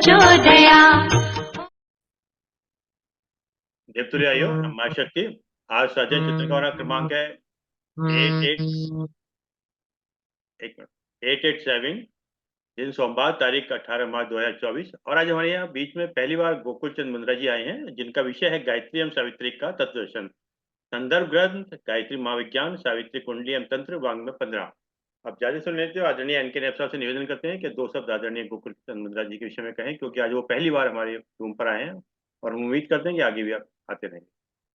प्रचोदया। देवतुल्यायो माँ शक्ति। आज साजन चित्र का हमारा क्रमांक है 887, दिन सोमवार, तारीख 18 मार्च 2024। और आज हमारे यहाँ बीच में पहली बार गोकुल चंद मुंद्रा जी आए हैं, जिनका विषय है गायत्री एवं सावित्री का तत्वदर्शन। संदर्भ ग्रंथ गायत्री महाविज्ञान, सावित्री कुंडली एवं तंत्र, वांग्मय 15। अब ज्यादा सुन लेते हो, आदरणीय एनके नेप साहब से निवेदन करते हैं कि दो शब्द आदरणीय गोकुल चंद मुंद्रा जी के विषय में कहें, क्योंकि आज वो पहली बार हमारे रूम पर आए हैं और हम उम्मीद करते हैं कि आगे भी आप आते रहेंगे।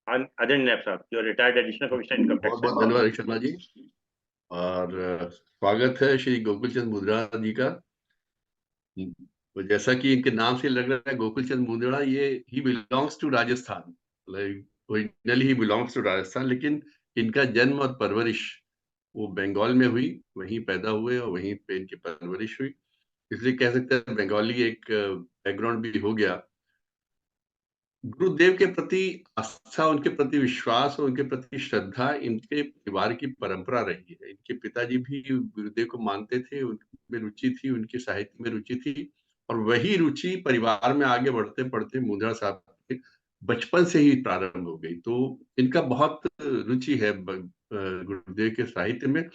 आदरणीय नेप साहब, जो रिटायर्ड एडिशनल कमिश्नर इनकम बहुत टैक्स है। बहुत धन्यवाद शर्मा जी। और स्वागत है श्री गोकुल चंद मुंद्रा जी का। जैसा कि इनके नाम से लग रहा है, गोकुल चंद मुंद्रा, ये ही बिलोंग्स टू राजस्थान, ओरिजिनली ही बिलोंग्स टू राजस्थान, लेकिन इनका जन्म और परवरिश वो बंगाल में हुई, वहीं पैदा हुए और वहीं पे इनकी परवरिश हुई, इसलिए कह सकते हैं बंगाली एक बैकग्राउंड भी हो गया। गुरुदेव के प्रति आस्था, उनके प्रति विश्वास और उनके प्रति श्रद्धा इनके परिवार की परंपरा रही है। इनके पिताजी भी गुरुदेव को मानते थे, उनमें रुचि थी, उनके साहित्य में रुचि थी, और वही रुचि परिवार में आगे बढ़ते बढ़ते मुंद्रा साहब के बचपन से ही प्रारंभ हो गई। तो इनका बहुत रुचि है गुरुदेव के साहित्य में,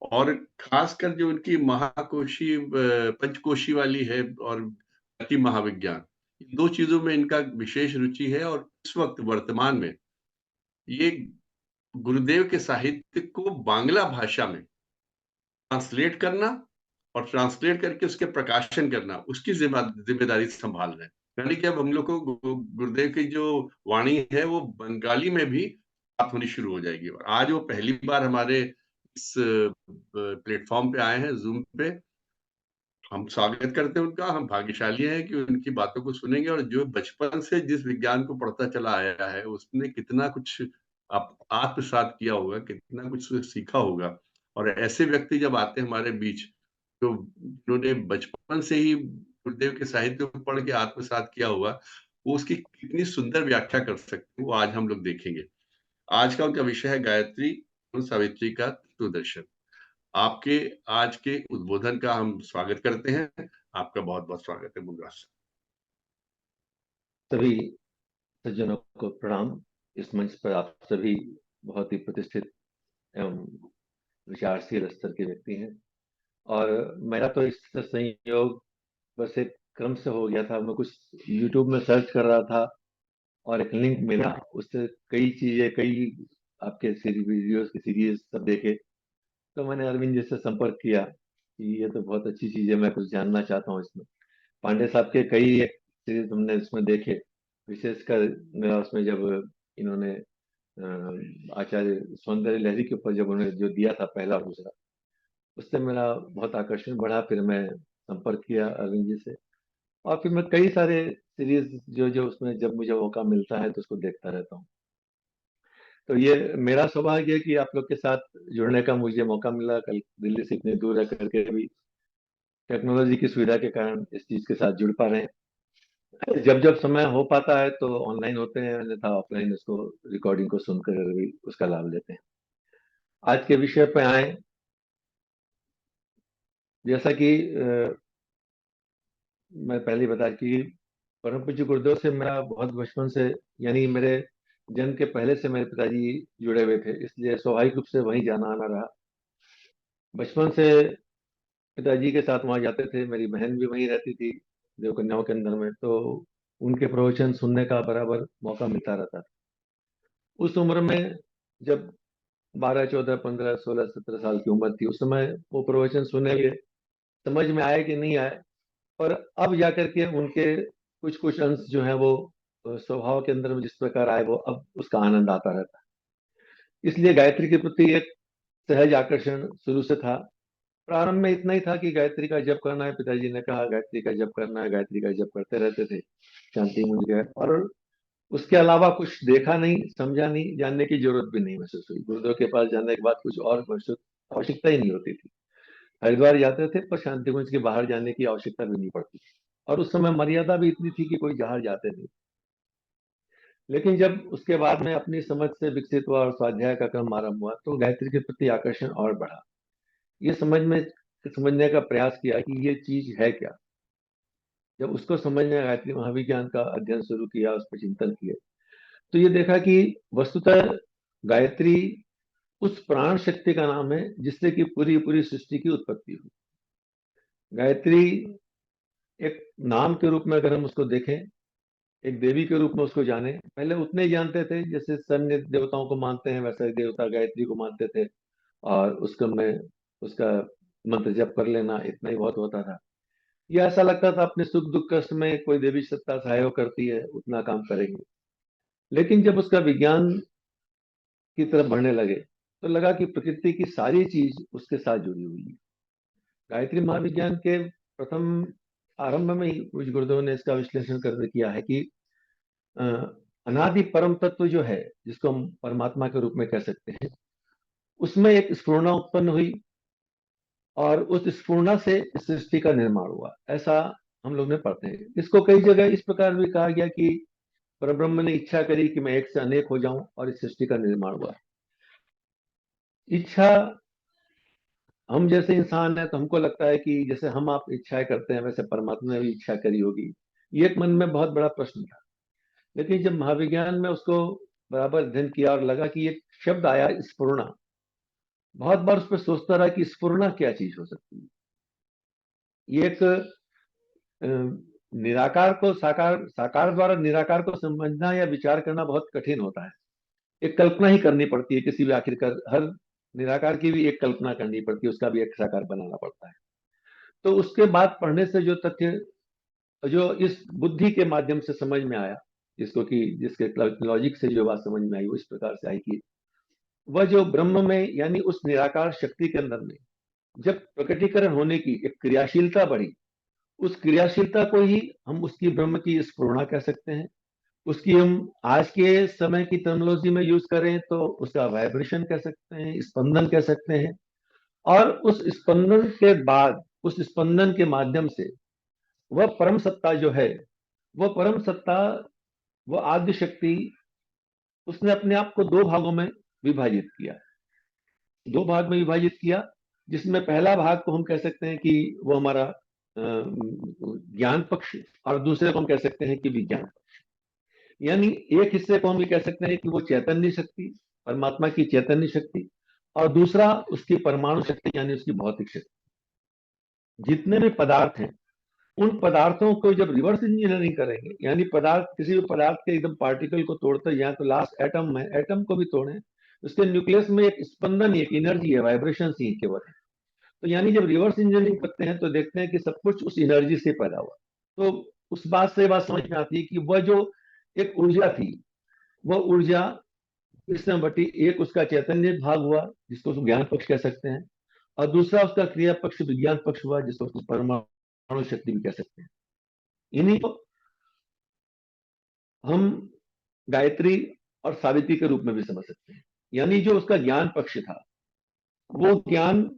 और खासकर जो उनकी महाकोशी पंचकोशी वाली है और गति महाविज्ञान, इन दो चीजों में इनका विशेष रुचि है। और इस वक्त वर्तमान में ये गुरुदेव के साहित्य को बांग्ला भाषा में ट्रांसलेट करना और ट्रांसलेट करके उसके प्रकाशन करना, उसकी जिम्मेदारी संभाल रहे हैं। यानी कि अब हम लोग को गुरुदेव की जो वाणी है वो बंगाली में भी प्राप्त होनी शुरू हो जाएगी। और आज वो पहली बार हमारे इस प्लेटफॉर्म पे आए हैं, जूम पे। हम स्वागत करते हैं उनका। हम भाग्यशाली हैं कि उनकी बातों को सुनेंगे, और जो बचपन से जिस विज्ञान को पढ़ता चला आया है, उसने कितना कुछ आत्मसात किया होगा, कितना कुछ सीखा होगा। और ऐसे व्यक्ति जब आते हैं हमारे बीच, तो जिन्होंने बचपन से ही गुरुदेव के साहित्य को पढ़ के आत्मसात किया हुआ, वो उसकी कितनी सुंदर व्याख्या कर सकते हैं, वो आज हम लोग देखेंगे। आज का उनका विषय है गायत्री और सावित्री का तत्वदर्शन। आपके आज के उद्बोधन का हम स्वागत करते हैं। आपका बहुत बहुत स्वागत है मुंद्रा साहब। सभी सज्जनों को प्रणाम। इस मंच पर आप सभी बहुत ही प्रतिष्ठित एवं विचारशील स्तर के व्यक्ति हैं, और मेरा तो इस संयोग बस एक क्रम से हो गया था। मैं कुछ YouTube में सर्च कर रहा था और एक लिंक मिला, उससे कई चीजें, कई आपके वीडियोस की सीरीज सब देखे, तो मैंने अरविंद जी से संपर्क किया कि ये तो बहुत अच्छी चीज है, मैं कुछ जानना चाहता हूँ इसमें। पांडे साहब के कई सीरीज हमने इसमें देखे, विशेषकर मेरा उसमें जब इन्होंने आचार्य सौंदर्य लहरी के ऊपर जब उन्होंने जो दिया था पहला और दूसरा, उससे मेरा बहुत आकर्षण बढ़ा। फिर मैं संपर्क किया अरविंद जी से, और फिर मैं कई सारे सीरीज जो जो उसमें जब मुझे मौका मिलता है तो उसको देखता रहता हूँ। तो ये मेरा सौभाग्य है कि आप लोग के साथ जुड़ने का मुझे मौका मिला। कल दिल्ली से इतनी दूर रह करके भी टेक्नोलॉजी की सुविधा के कारण इस चीज के साथ जुड़ पा रहे हैं। जब जब समय हो पाता है तो ऑनलाइन होते हैं, अन्यथा ऑफलाइन उसको रिकॉर्डिंग को सुनकर भी उसका लाभ लेते हैं। आज के विषय पे आए, जैसा कि मैं पहले बता कि परम पूज्य गुरुदेव से मेरा बहुत बचपन से, यानी मेरे जन्म के पहले से मेरे पिताजी जुड़े हुए थे, इसलिए स्वाभाविक रूप से वहीं जाना आना रहा। बचपन से पिताजी के साथ वहां जाते थे, मेरी बहन भी वहीं रहती थी देव कन्याओं के अंदर में, तो उनके प्रवचन सुनने का बराबर मौका मिलता रहता था। उस उम्र में जब 12, 14, 15, 16, 17 साल की उम्र थी, उस समय वो प्रवचन सुने हुए समझ में आए कि नहीं आए, पर अब जाकर के उनके कुछ कुछ अंश जो है वो स्वभाव के अंदर में जिस प्रकार आए, वो अब उसका आनंद आता रहता है। इसलिए गायत्री के प्रति एक सहज आकर्षण शुरू से था। प्रारंभ में इतना ही था कि गायत्री का जप करना है, पिताजी ने कहा गायत्री का जप करना है, गायत्री का जप करते रहते थे, शांति मुझ गए। और उसके अलावा कुछ देखा नहीं, समझा नहीं, जानने की जरूरत भी नहीं महसूस हुई। गुरुदेव के पास जाने के बाद कुछ और महसूस आवश्यकता ही नहीं होती थी। हरिद्वार जाते थे पर शांति कुंज के बाहर जाने की आवश्यकता भी नहीं पड़ती थी, और उस समय मर्यादा भी इतनी थी कि कोई बाहर जाते नहीं। लेकिन जब उसके बाद में अपनी समझ से विकसित हुआ और स्वाध्याय का क्रम आरंभ हुआ, तो गायत्री के प्रति आकर्षण और बढ़ा। ये समझने का प्रयास किया कि ये चीज है क्या। जब उसको समझने गायत्री महाविज्ञान का अध्ययन शुरू किया, उस पर चिंतन किया, तो ये देखा कि वस्तुतः गायत्री उस प्राण शक्ति का नाम है जिससे कि पूरी पूरी सृष्टि की उत्पत्ति हुई। गायत्री एक नाम के रूप में अगर हम उसको देखें, एक देवी के रूप में उसको जाने, पहले उतने ही जानते थे जैसे सैन्य देवताओं को मानते हैं, वैसे ही देवता गायत्री को मानते थे, और उसको में उसका मंत्र जप कर लेना, इतना ही बहुत होता था। ये ऐसा लगता था अपने सुख दुख कष्ट में कोई देवी सत्ता सहयोग करती है, उतना काम करेंगे। लेकिन जब उसका विज्ञान की तरफ बढ़ने लगे तो लगा कि प्रकृति की सारी चीज उसके साथ जुड़ी हुई है। गायत्री महाविज्ञान के प्रथम आरंभ में ही कुछ गुरुदेव ने इसका विश्लेषण कर किया है कि अ, अनादि परम तत्व जो है, जिसको हम परमात्मा के रूप में कह सकते हैं, उसमें एक स्फुरणा उत्पन्न हुई और उस स्फुरणा से इस सृष्टि का निर्माण हुआ, ऐसा हम लोग ने पढ़ते हैं। इसको कई जगह इस प्रकार भी कहा गया कि परब्रह्म ने इच्छा करी कि मैं एक से अनेक हो जाऊं और इस सृष्टि का निर्माण हुआ। इच्छा, हम जैसे इंसान है तो हमको लगता है कि जैसे हम आप इच्छाएं करते हैं वैसे परमात्मा ने भी इच्छा करी होगी। ये एक मन में बहुत बड़ा प्रश्न था। लेकिन जब महाविज्ञान में उसको बराबर अध्ययन किया और लगा कि एक शब्द आया स्फुरणा, बहुत बार उस पर सोचता रहा कि स्फुरणा क्या चीज हो सकती है। ये एक निराकार को साकार, साकार द्वारा निराकार को समझना या विचार करना बहुत कठिन होता है। एक कल्पना ही करनी पड़ती है किसी भी, आखिरकार हर निराकार की भी एक कल्पना करनी पड़ती है, उसका भी एक साकार बनाना पड़ता है। तो उसके बाद पढ़ने से जो तथ्य, जो इस बुद्धि के माध्यम से समझ में आया, जिसको कि जिसके लॉजिक से जो बात समझ में आई वो इस प्रकार से आई कि वह जो ब्रह्म में यानी उस निराकार शक्ति के अंदर में जब प्रकटीकरण होने की एक क्रियाशीलता बढ़ी, उस क्रियाशीलता को ही हम उसकी ब्रह्म की स्फुरणा कह सकते हैं। उसकी हम आज के समय की टर्मिनोलॉजी में यूज करें तो उसका वाइब्रेशन कह सकते हैं, स्पंदन कह सकते हैं। और उस स्पंदन के बाद, उस स्पंदन के माध्यम से वह परम सत्ता जो है, वह परम सत्ता, वह आद्य शक्ति, उसने अपने आप को दो भागों में विभाजित किया, दो भाग में विभाजित किया, जिसमें पहला भाग को हम कह सकते हैं कि वो हमारा ज्ञान पक्ष, और दूसरे को हम कह सकते हैं कि विज्ञान पक्ष। यानी एक हिस्से को हम ये कह सकते हैं कि वो चैतन्य शक्ति, परमात्मा की चैतन्य शक्ति, और दूसरा उसकी परमाणु शक्ति यानी उसकी भौतिक शक्ति। जितने भी पदार्थ हैं, उन पदार्थों को जब रिवर्स इंजीनियरिंग करेंगे, यानी पदार्थ, किसी भी पदार्थ के एकदम पार्टिकल को तोड़ते हैं, यहाँ तो लास्ट एटम है, एटम को भी तोड़ें, उसके न्यूक्लियस में एक स्पंदन, एक एनर्जी है, वाइब्रेशन ही केवल है। तो यानी जब रिवर्स इंजीनियरिंग करते हैं तो देखते हैं कि सब कुछ उस एनर्जी से पैदा हुआ। तो उस बात से बात समझ में आती है कि वह जो एक ऊर्जा थी, वह ऊर्जा इसमें बटी, एक उसका चैतन्य भाग हुआ जिसको ज्ञान पक्ष कह सकते हैं, और दूसरा उसका क्रिया पक्ष विज्ञान पक्ष हुआ जिसको परमाणु शक्ति भी कह सकते हैं। इन्हीं को हम गायत्री और सावित्री के रूप में भी समझ सकते हैं। यानी जो उसका ज्ञान पक्ष था, वो ज्ञान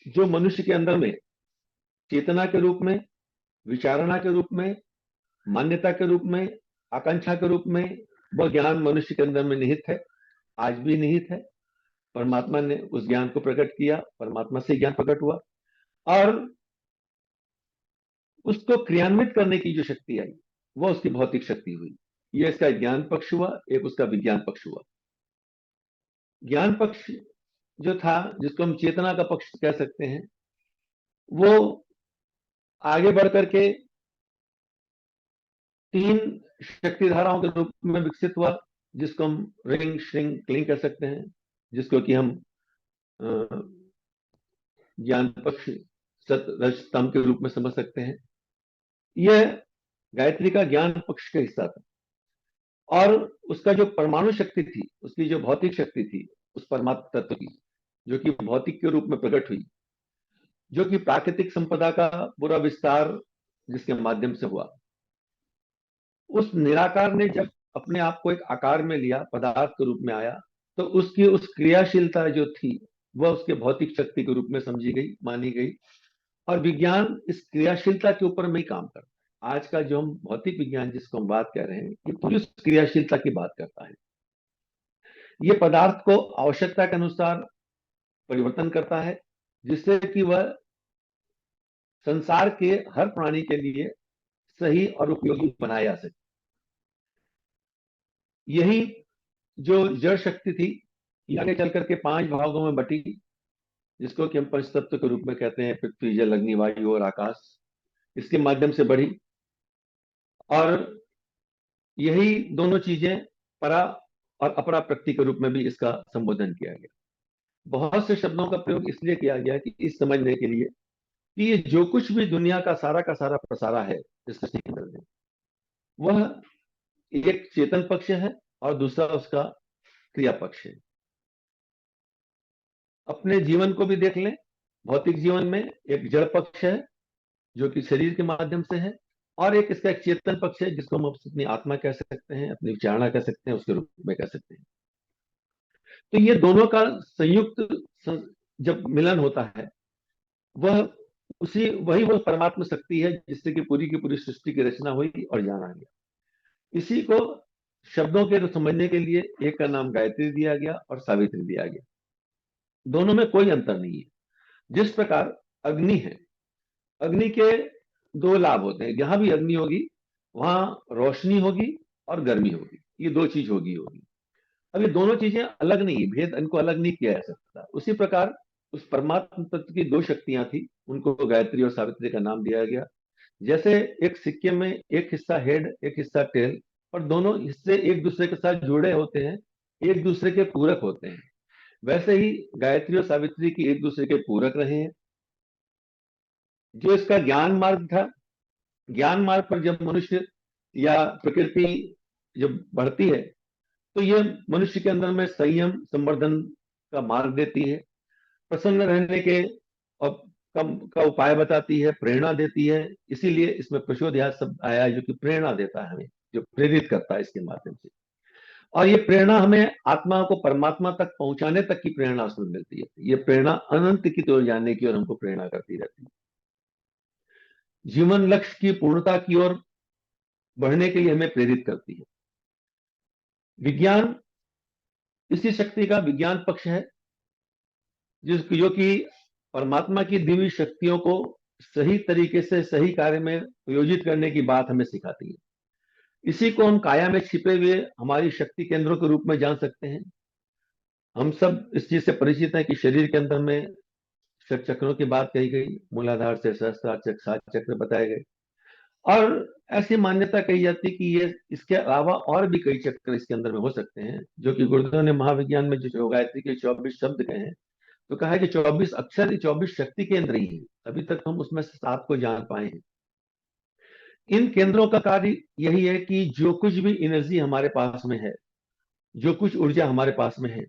जो मनुष्य के अंदर में चेतना के रूप में, विचारणा के रूप में, मान्यता के रूप में, आकांक्षा के रूप में, वह ज्ञान मनुष्य के अंदर में निहित है, आज भी निहित है। परमात्मा ने उस ज्ञान को प्रकट किया, परमात्मा से ज्ञान प्रकट हुआ, और उसको क्रियान्वित करने की जो शक्ति आई वह उसकी भौतिक शक्ति हुई। यह इसका ज्ञान पक्ष हुआ, एक उसका विज्ञान पक्ष हुआ। ज्ञान पक्ष जो था, जिसको हम चेतना का पक्ष कह सकते हैं, वो आगे बढ़ करके तीन शक्ति धाराओं के रूप में विकसित हुआ, जिसको हम रिंग श्रिंग क्लिंग कह सकते हैं, जिसको कि हम ज्ञान पक्ष सत रज तम के रूप में समझ सकते हैं। यह गायत्री का ज्ञान पक्ष का हिस्सा था। और उसका जो परमाणु शक्ति थी, उसकी जो भौतिक शक्ति थी, उस परमात्मा तत्व की, जो कि भौतिक के रूप में प्रकट हुई, जो कि प्राकृतिक संपदा का पूरा विस्तार जिसके माध्यम से हुआ, उस निराकार ने जब अपने आप को एक आकार में लिया, पदार्थ के रूप में आया, तो उसकी उस क्रियाशीलता जो थी वह उसके भौतिक शक्ति के रूप में समझी गई, मानी गई। और विज्ञान इस क्रियाशीलता के ऊपर में ही काम करता है। आज का जो हम भौतिक विज्ञान जिसको हम बात कर रहे हैं, ये पूरी क्रियाशीलता की बात करता है। ये पदार्थ को आवश्यकता के अनुसार परिवर्तन करता है, जिससे कि वह संसार के हर प्राणी के लिए सही और उपयोगी बनाया जा सके। यही जो जड़ शक्ति थी, ये आगे चल करके 5 भागों में बटी, जिसको कि हम पंचतत्व के रूप में कहते हैं, पृथ्वी, जल, अग्नि, वायु और आकाश। इसके माध्यम से बढ़ी, और यही दोनों चीजें परा और अपरा प्रकृति के रूप में भी इसका संबोधन किया गया। बहुत से शब्दों का प्रयोग इसलिए किया गया कि इस समझने के लिए कि ये जो कुछ भी दुनिया का सारा प्रसारा है इस सृष्टि के अंदर में, वह एक चेतन पक्ष है और दूसरा उसका क्रिया पक्ष है। अपने जीवन को भी देख लें, भौतिक जीवन में एक जड़ पक्ष है जो कि शरीर के माध्यम से है, और एक इसका एक चेतन पक्ष है जिसको हम अपनी आत्मा कह सकते हैं, अपनी विचारणा कह सकते हैं, उसके रूप में कह सकते हैं। तो ये दोनों का संयुक्त जब मिलन होता है, वह वही परमात्मा शक्ति है जिससे कि पूरी की पूरी सृष्टि की रचना हुई और जाना गया। इसी को शब्दों के समझने के लिए एक का नाम गायत्री दिया गया और सावित्री दिया गया। दोनों में कोई अंतर नहीं है। जिस प्रकार अग्नि है, अग्नि के 2 लाभ होते हैं। जहां भी अग्नि होगी वहां रोशनी होगी और गर्मी होगी, ये 2 चीज होगी। अब ये दोनों चीजें अलग नहीं, भेद इनको अलग नहीं किया जा सकता। उसी प्रकार उस परमात्मा तत्व की 2 शक्तियां थी, उनको गायत्री और सावित्री का नाम दिया गया। जैसे एक सिक्के में एक हिस्सा हेड, एक हिस्सा टेल, और दोनों हिस्से एक दूसरे के साथ जुड़े होते हैं, एक दूसरे के पूरक होते हैं, वैसे ही गायत्री और सावित्री की एक दूसरे के पूरक रहे हैं। जो इसका ज्ञान मार्ग था, ज्ञान मार्ग पर जब मनुष्य या प्रकृति जब बढ़ती है, तो ये मनुष्य के अंदर में संयम, संवर्धन का मार्ग देती है, प्रसन्न रहने के और कम का उपाय बताती है, प्रेरणा देती है। इसीलिए इसमें प्रचोदयात् शब्द आया है, जो कि प्रेरणा देता है हमें, जो प्रेरित करता है इसके माध्यम से। और ये प्रेरणा हमें आत्मा को परमात्मा तक पहुंचाने तक की प्रेरणा उसमें मिलती है। ये प्रेरणा अनंत की ओर जाने की और हमको प्रेरणा करती रहती है, जीवन लक्ष्य की पूर्णता की ओर बढ़ने के लिए हमें प्रेरित करती है। विज्ञान इसी शक्ति का विज्ञान पक्ष है, जो कि परमात्मा की दिव्य शक्तियों को सही तरीके से सही कार्य में प्रयोजित करने की बात हमें सिखाती है। इसी को हम काया में छिपे हुए हमारी शक्ति केंद्रों के रूप में जान सकते हैं। हम सब इस चीज से परिचित हैं कि शरीर के अंदर में षट चक्रों की बात कही गई, मूलाधार से सहस्त्रार चक्र, 7 चक्र बताए गए, और ऐसी मान्यता कही जाती है कि ये इसके अलावा और भी कई चक्र इसके अंदर में हो सकते हैं, जो कि गुरुदेव ने महाविज्ञान में जो गायत्री के 24 शब्द कहे हैं, तो कहा है कि 24 अक्षर 24 शक्ति केंद्र ही है। अभी तक हम उसमें से 7 को जान पाए हैं। इन केंद्रों का कार्य यही है कि जो कुछ भी एनर्जी हमारे पास में है, जो कुछ ऊर्जा हमारे पास में है,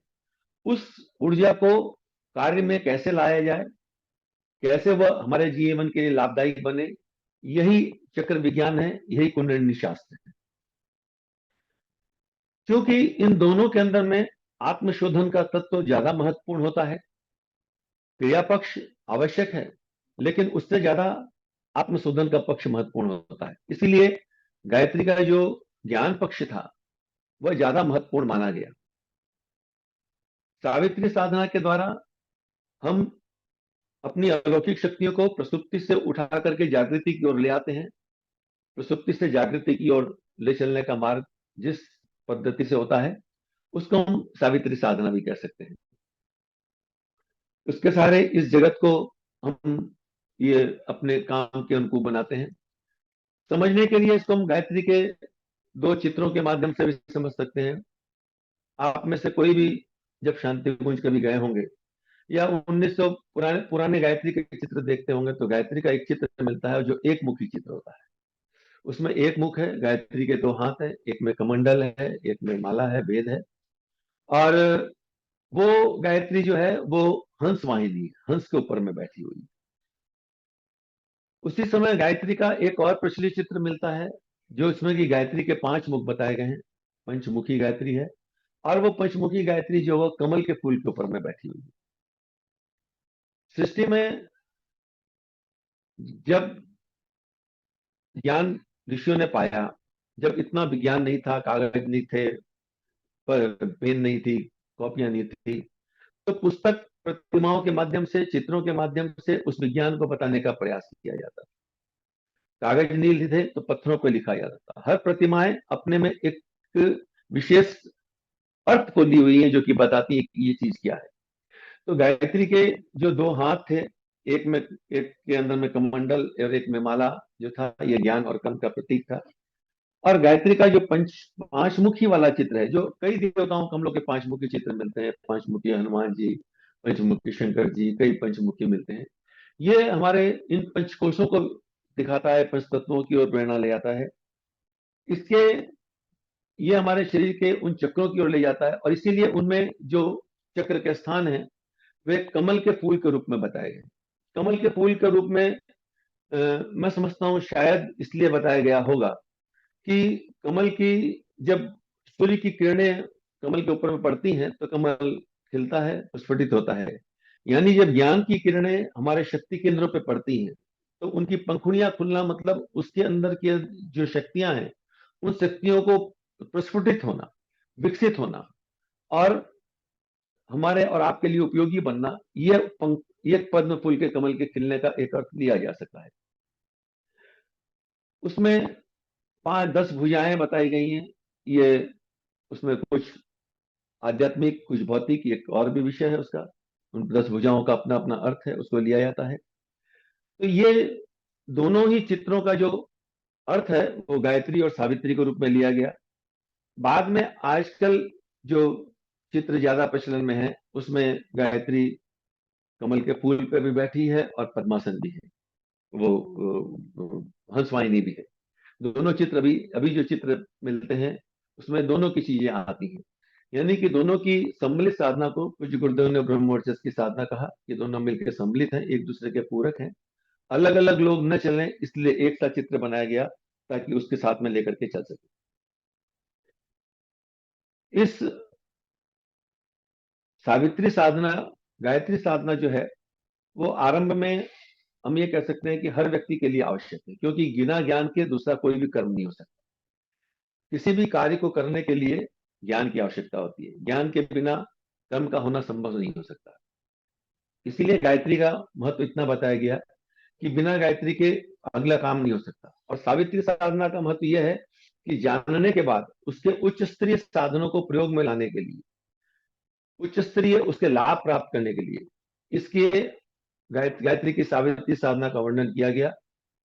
उस ऊर्जा को कार्य में कैसे लाया जाए, कैसे वह हमारे जीवन के लिए लाभदायी बने, यही चक्र विज्ञान है, यही कुंडलिनी शास्त्र है। क्योंकि इन दोनों के अंदर में आत्मशोधन का तत्व ज्यादा महत्वपूर्ण होता है। क्रिया पक्ष आवश्यक है, लेकिन उससे ज्यादा आत्मशोधन का पक्ष महत्वपूर्ण होता है। इसीलिए गायत्री का जो ज्ञान पक्ष था वह ज्यादा महत्वपूर्ण माना गया। सावित्री साधना के द्वारा हम अपनी अलौकिक शक्तियों को प्रसुप्ति से उठा करके जागृति की ओर ले आते हैं। प्रसुप्ति से जागृति की ओर ले चलने का मार्ग जिस पद्धति से होता है, उसको हम सावित्री साधना भी कह सकते हैं। उसके सारे इस जगत को हम ये अपने काम के अनुकूल बनाते हैं। समझने के लिए इसको हम गायत्री के 2 चित्रों के माध्यम से भी समझ सकते हैं। आप में से कोई भी जब शांति कुंज कभी गए होंगे या 1900 पुराने गायत्री के चित्र देखते होंगे, तो गायत्री का एक चित्र मिलता है जो एक मुखी चित्र होता है। उसमें एक मुख है, गायत्री के 2 हाथ है, एक में कमंडल है, एक में माला है, वेद है, और वो गायत्री जो है वो हंस वाहिनी, हंस के ऊपर में बैठी हुई। उसी समय गायत्री का एक और प्रचलित चित्र मिलता है, जो इसमें की गायत्री के 5 मुख बताए गए हैं, पंचमुखी गायत्री है, और वो पंचमुखी गायत्री जो वो कमल के फूल के ऊपर में बैठी हुई है। सृष्टि में जब ज्ञान ऋषियों ने पाया, जब इतना विज्ञान नहीं था, कागज नहीं थे, पर पेन नहीं थी, कॉपियां नहीं थी, तो पुस्तक प्रतिमाओं के माध्यम से, चित्रों के माध्यम से उस विज्ञान को बताने का प्रयास किया जाता था। कागज नहीं थे तो पत्थरों पर लिखा जाता था। हर प्रतिमाएं अपने में एक विशेष अर्थ को ली हुई है, जो कि बताती है कि ये चीज क्या है। तो गायत्री के जो दो हाथ थे, एक के अंदर में कमंडल और एक में माला जो था, ये ज्ञान और कर्म का प्रतीक था। और गायत्री का जो पांच मुखी वाला चित्र है, जो कई देवताओं को हम लोग के पांच मुखी चित्र मिलते हैं, पांच मुखी हनुमान जी, पंचमुखी शंकर जी, कई पंचमुखी मिलते हैं। ये हमारे इन पंचकोशों को दिखाता है, पंच तत्वों की ओर प्रेरणा ले जाता है। इसके ये हमारे शरीर के उन चक्रों की ओर ले जाता है, और इसीलिए उनमें जो चक्र के स्थान है वे कमल के फूल के रूप में बताए गए। कमल के फूल के रूप में मैं समझता हूँ शायद इसलिए बताया गया होगा कि कमल की जब सूर्य की किरणें कमल के ऊपर में पड़ती हैं तो कमल खिलता है, प्रस्फुटित होता है। यानी जब ज्ञान की किरणें हमारे शक्ति केंद्रों पे पड़ती हैं तो उनकी पंखुड़ियां खुलना, मतलब उसके अंदर की जो शक्तियां हैं उन शक्तियों को प्रस्फुटित होना, विकसित होना और हमारे और आपके लिए उपयोगी बनना, ये पद्म फूल के कमल के खिलने का एक अर्थ लिया जा सकता है। उसमें 5-10 भुजाएं बताई गई हैं। ये उसमें कुछ आध्यात्मिक, कुछ भौतिक, एक और भी विषय है उसका। उन 10 भुजाओं का अपना अपना अर्थ है, उसको लिया जाता है। तो ये दोनों ही चित्रों का जो अर्थ है वो गायत्री और सावित्री के रूप में लिया गया। बाद में आजकल जो चित्र ज्यादा प्रचलन में है उसमें गायत्री कमल के फूल पे भी बैठी है और पद्मासन भी है, वो हंसवाहिनी भी है। दोनों चित्र अभी अभी जो चित्र मिलते हैं उसमें दोनों की चीजें आती हैं। यानी कि दोनों की सम्मिलित साधना को पूज्य गुरुदेव ने ब्रह्मवर्चस्व की साधना कहा कि दोनों मिलकर सम्मिलित हैं, एक दूसरे के पूरक हैं। अलग अलग लोग न चलें, इसलिए एक सा चित्र बनाया गया ताकि उसके साथ में लेकर के चल सके। इस सावित्री साधना, गायत्री साधना जो है वो आरंभ में हम ये कह सकते हैं कि हर व्यक्ति के लिए आवश्यक है, क्योंकि बिना ज्ञान के दूसरा कोई भी कर्म नहीं हो सकता। किसी भी कार्य को करने के लिए ज्ञान की आवश्यकता होती है, ज्ञान के बिना कर्म का होना संभव नहीं हो सकता। इसीलिए गायत्री का महत्व इतना बताया गया कि बिना गायत्री के अगला काम नहीं हो सकता। और सावित्री साधना का महत्व यह है कि जानने के बाद उसके उच्च स्तरीय साधनों को प्रयोग में लाने के लिए, उच्च स्तरीय उसके लाभ प्राप्त करने के लिए इसके गायत्री की सावित्री साधना का वर्णन किया गया,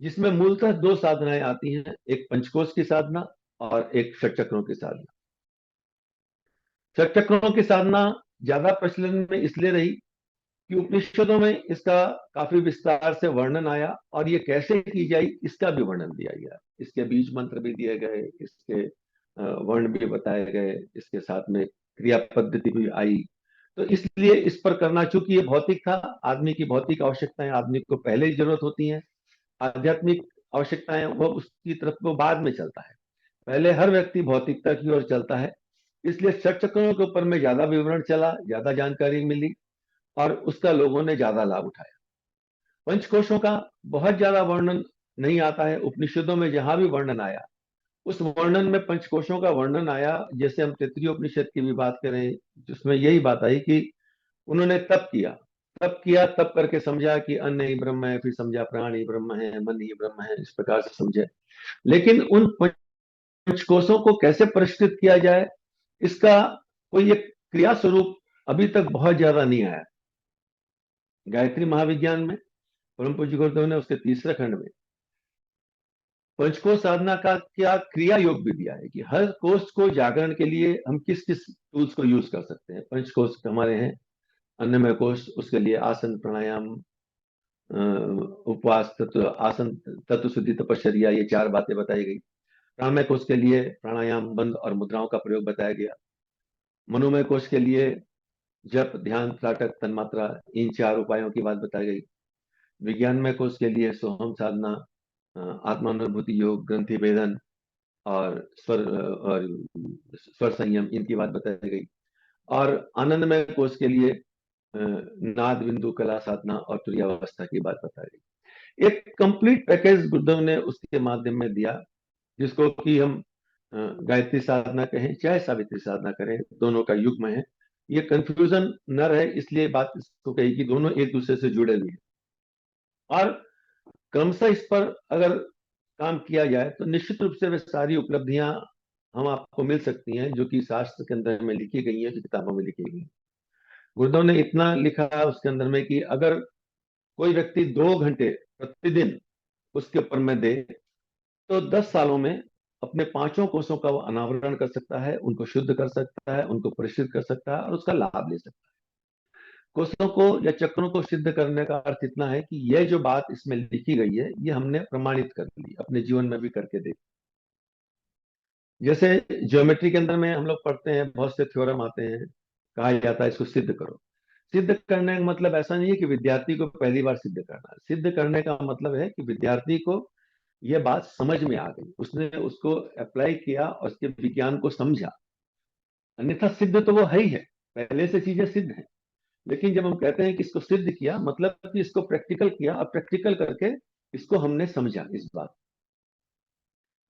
जिसमें मूलतः दो साधनाएं आती हैं, एक पंचकोश की साधना और एक षटचक्रों की साधना। षटचक्रों की साधना ज्यादा प्रचलन में इसलिए रही कि उपनिषदों में इसका काफी विस्तार से वर्णन आया, और ये कैसे की जाए इसका भी वर्णन दिया गया। इसके बीज मंत्र भी दिए गए, इसके वर्ण भी बताए गए, इसके साथ में क्रिया पद्धति भी आई। तो इसलिए इस पर करना, चूंकि ये भौतिक था, आदमी की भौतिक आवश्यकताएं आदमी को पहले ही जरूरत होती हैं, आध्यात्मिक आवश्यकताएं वो उसकी तरफ वो बाद में चलता है। पहले हर व्यक्ति भौतिकता की ओर चलता है, इसलिए षट चक्रों के ऊपर में ज्यादा विवरण चला, ज्यादा जानकारी मिली और उसका लोगों ने ज्यादा लाभ उठाया। पंचकोशों का बहुत ज्यादा वर्णन नहीं आता है। उपनिषदों में जहां भी वर्णन आया उस वर्णन में पंचकोशों का वर्णन आया। जैसे हम तैत्तिरीय उपनिषद की भी बात करें, जिसमें यही बात आई कि उन्होंने तप करके समझा कि अन्न ही ब्रह्म है, फिर समझा प्राण ही ब्रह्म है, मन ही ब्रह्म है, इस प्रकार से समझे। लेकिन उन पंचकोशों को कैसे परिष्कृत किया जाए, इसका कोई एक क्रिया स्वरूप अभी तक बहुत ज्यादा नहीं आया। गायत्री महाविज्ञान में परम पूज्य गुरुदेव ने उसके तीसरे खंड में पंचकोश साधना का क्या क्रिया योग भी दिया है कि हर कोष को जागरण के लिए हम किस किस टूल्स को यूज कर सकते हैं। पंचकोश हमारे हैं, अन्नमय कोश, उसके लिए आसन प्राणायाम, उपवास, तत्व आसन, तत्व शुद्धि, तपश्चर्या, ये 4 बातें बताई गई। प्राणमय कोश के लिए प्राणायाम, बंद और मुद्राओं का प्रयोग बताया गया। मनोमय कोश के लिए जप, ध्यान, त्राटक, तन्मात्रा, इन 4 उपायों की बात बताई गई। विज्ञानमय कोश के लिए सोहम साधना, आत्मानुभूति योग, ग्रंथि भेदन और स्वर संयम, इनकी बात बताई गई। और आनंदमय कोश के लिए नाद बिंदु कला साधना और तुरीयावस्था की बात बताई गई। एक कंप्लीट पैकेज गुरुदेव ने उसके माध्यम में दिया, जिसको कि हम गायत्री साधना कहें चाहे सावित्री साधना करें, दोनों का युग्म है। ये कंफ्यूजन न रहे इसलिए बात इसको कही कि दोनों एक दूसरे से जुड़े हुए हैं। और क्रमशः इस पर अगर काम किया जाए तो निश्चित रूप से वे सारी उपलब्धियां हम आपको मिल सकती हैं जो कि शास्त्र के अंदर में लिखी गई हैं, जो किताबों में लिखी गई हैं। गुरुदेव ने इतना लिखा है उसके अंदर में कि अगर कोई व्यक्ति 2 घंटे प्रतिदिन उसके ऊपर में दे तो 10 सालों में अपने पांचों कोषों का वो अनावरण कर सकता है, उनको शुद्ध कर सकता है, उनको परिष्कृत कर सकता है और उसका लाभ ले सकता है। कोषों को या चक्रों को सिद्ध करने का अर्थ इतना है कि यह जो बात इसमें लिखी गई है ये हमने प्रमाणित कर ली, अपने जीवन में भी करके देखी। जैसे ज्योमेट्री के अंदर में हम लोग पढ़ते हैं, बहुत से थ्योरम आते हैं, कहा जाता है इसको सिद्ध करो। सिद्ध करने का मतलब ऐसा नहीं है कि विद्यार्थी को पहली बार सिद्ध करना है। सिद्ध करने का मतलब है कि विद्यार्थी को यह बात समझ में आ गई, उसने उसको अप्लाई किया और उसके विज्ञान को समझा। अन्यथा सिद्ध तो वो है ही है, पहले से चीजें सिद्ध हैं। लेकिन जब हम कहते हैं कि इसको सिद्ध किया, मतलब कि इसको प्रैक्टिकल किया और प्रैक्टिकल करके इसको हमने समझा इस बात।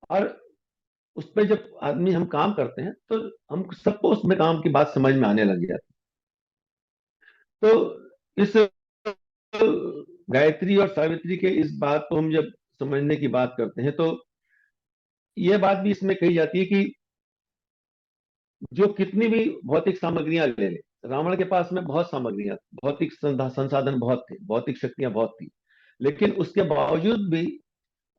और उस पर जब आदमी हम काम करते हैं तो हम सबको उसमें काम की बात समझ में आने लग जाती है। तो इस गायत्री और सावित्री के इस बात को हम जब समझने की बात करते हैं तो यह बात भी इसमें कही जाती है कि जो कितनी भी भौतिक सामग्रियां ले ले, रावण के पास में बहुत सामग्रियां, भौतिक संसाधन बहुत थे, भौतिक शक्तियां बहुत थी, लेकिन उसके बावजूद भी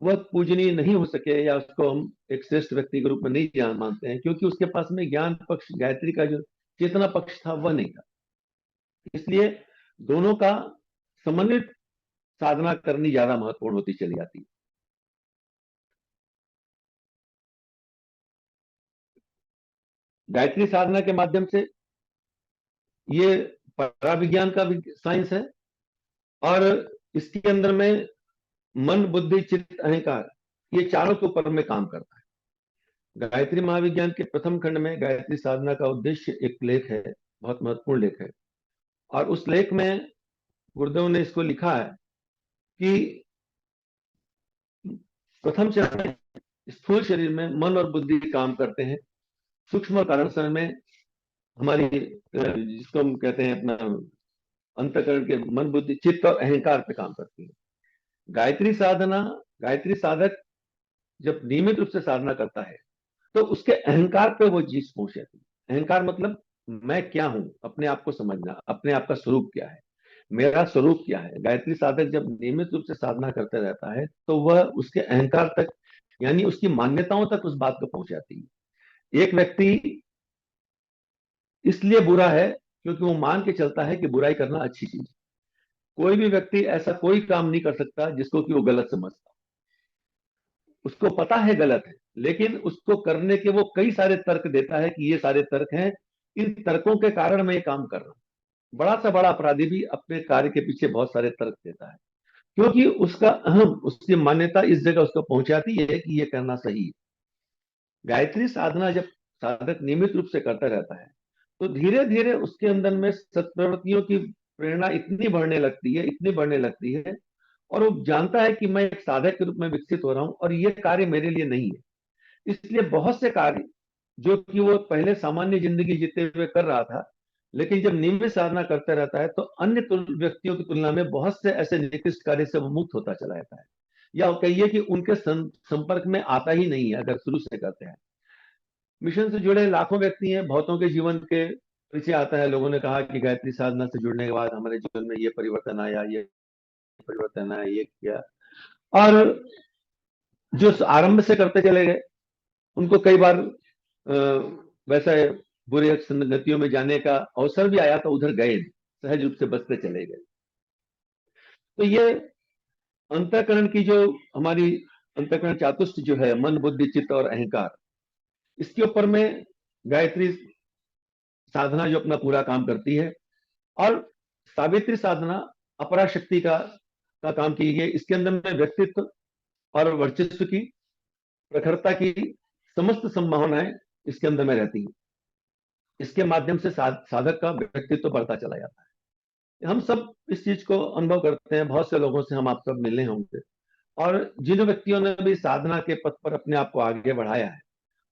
वह पूजनीय नहीं हो सके या उसको हम एक श्रेष्ठ व्यक्ति के रूप में नहीं जान मानते हैं, क्योंकि उसके पास में ज्ञान पक्ष, गायत्री का जो चेतना पक्ष था वह नहीं था। इसलिए दोनों का समन्वित साधना करनी ज्यादा महत्वपूर्ण होती चली जाती है। गायत्री साधना के माध्यम से ये पराविज्ञान का भी साइंस है और इसके अंदर में मन, बुद्धि, चित्त, अहंकार, ये चारों के ऊपर में काम करता है। गायत्री महाविज्ञान के प्रथम खंड में गायत्री साधना का उद्देश्य एक लेख है, बहुत महत्वपूर्ण लेख है, और उस लेख में गुरुदेव ने इसको लिखा है कि प्रथम चरण में स्थूल शरीर में मन और बुद्धि काम करते हैं, सूक्ष्म कारण शरीर में हमारी जिसको हम कहते हैं अपना अंतःकरण के मन, बुद्धि, चित्त और अहंकार पे काम करती है। गायत्री साधना, गायत्री साधक जब नियमित रूप से साधना करता है तो उसके अहंकार पे वो चीज पहुंच जाती है। अहंकार मतलब मैं क्या हूं, अपने आप को समझना, अपने आप का स्वरूप क्या है, मेरा स्वरूप क्या है। गायत्री साधक जब नियमित रूप से साधना करते रहता है तो वह उसके अहंकार तक, यानी उसकी मान्यताओं तक उस बात को पहुंच जाती है। एक व्यक्ति इसलिए बुरा है क्योंकि वो मान के चलता है कि बुराई करना अच्छी चीज है। कोई भी व्यक्ति ऐसा कोई काम नहीं कर सकता जिसको कि वो गलत समझता, उसको पता है गलत है, लेकिन उसको करने के वो कई सारे तर्क देता है कि ये सारे तर्क हैं, इन तर्कों के कारण मैं ये काम कर रहा हूं। बड़ा सा बड़ा अपराधी भी अपने कार्य के पीछे बहुत सारे तर्क देता है, क्योंकि उसका अहम, उसकी मान्यता इस जगह उसको पहुंचाती है कि ये करना सही है। गायत्री साधना जब साधक नियमित रूप से करता रहता है तो धीरे धीरे उसके अंदर में सत्प्रवृत्तियों की प्रेरणा इतनी बढ़ने लगती है, इतनी बढ़ने लगती है, और वो जानता है कि मैं एक साधक के रूप में विकसित हो रहा हूं और ये कार्य मेरे लिए नहीं है। इसलिए बहुत से कार्य जो कि वो पहले सामान्य जिंदगी जीते हुए कर रहा था, लेकिन जब नियमित साधना करते रहता है तो अन्य व्यक्तियों की तुलना में बहुत से ऐसे निकृष्ट कार्य से वो मुक्त होता चला जाता है, या कहिए कि उनके संपर्क में आता ही नहीं है अगर शुरू से करते हैं। मिशन से जुड़े लाखों व्यक्ति हैं, बहुतों के जीवन के परिचय आता है, लोगों ने कहा कि गायत्री साधना से जुड़ने के बाद हमारे जीवन में ये परिवर्तन आया, ये परिवर्तन आया, ये किया। और जो आरंभ से करते चले गए उनको कई बार वैसे बुरे संगतियों में जाने का अवसर भी आया तो उधर गए नहीं, सहज रूप से बचते चले गए। तो ये अंतःकरण की जो हमारी अंतःकरण चातुष्ट जो है, मन, बुद्धि, चित्त और अहंकार, इसके ऊपर में गायत्री साधना जो अपना पूरा काम करती है। और सावित्री साधना अपरा शक्ति का काम की गई। इसके अंदर में व्यक्तित्व और वर्चस्व की, प्रखरता की समस्त संभावनाएं इसके अंदर में रहती हैं। इसके माध्यम से साधक का व्यक्तित्व बढ़ता चला जाता है। हम सब इस चीज को अनुभव करते हैं, बहुत से लोगों से हम आप सब मिले होंगे, और जिन व्यक्तियों ने भी साधना के पथ पर अपने आप को आगे बढ़ाया है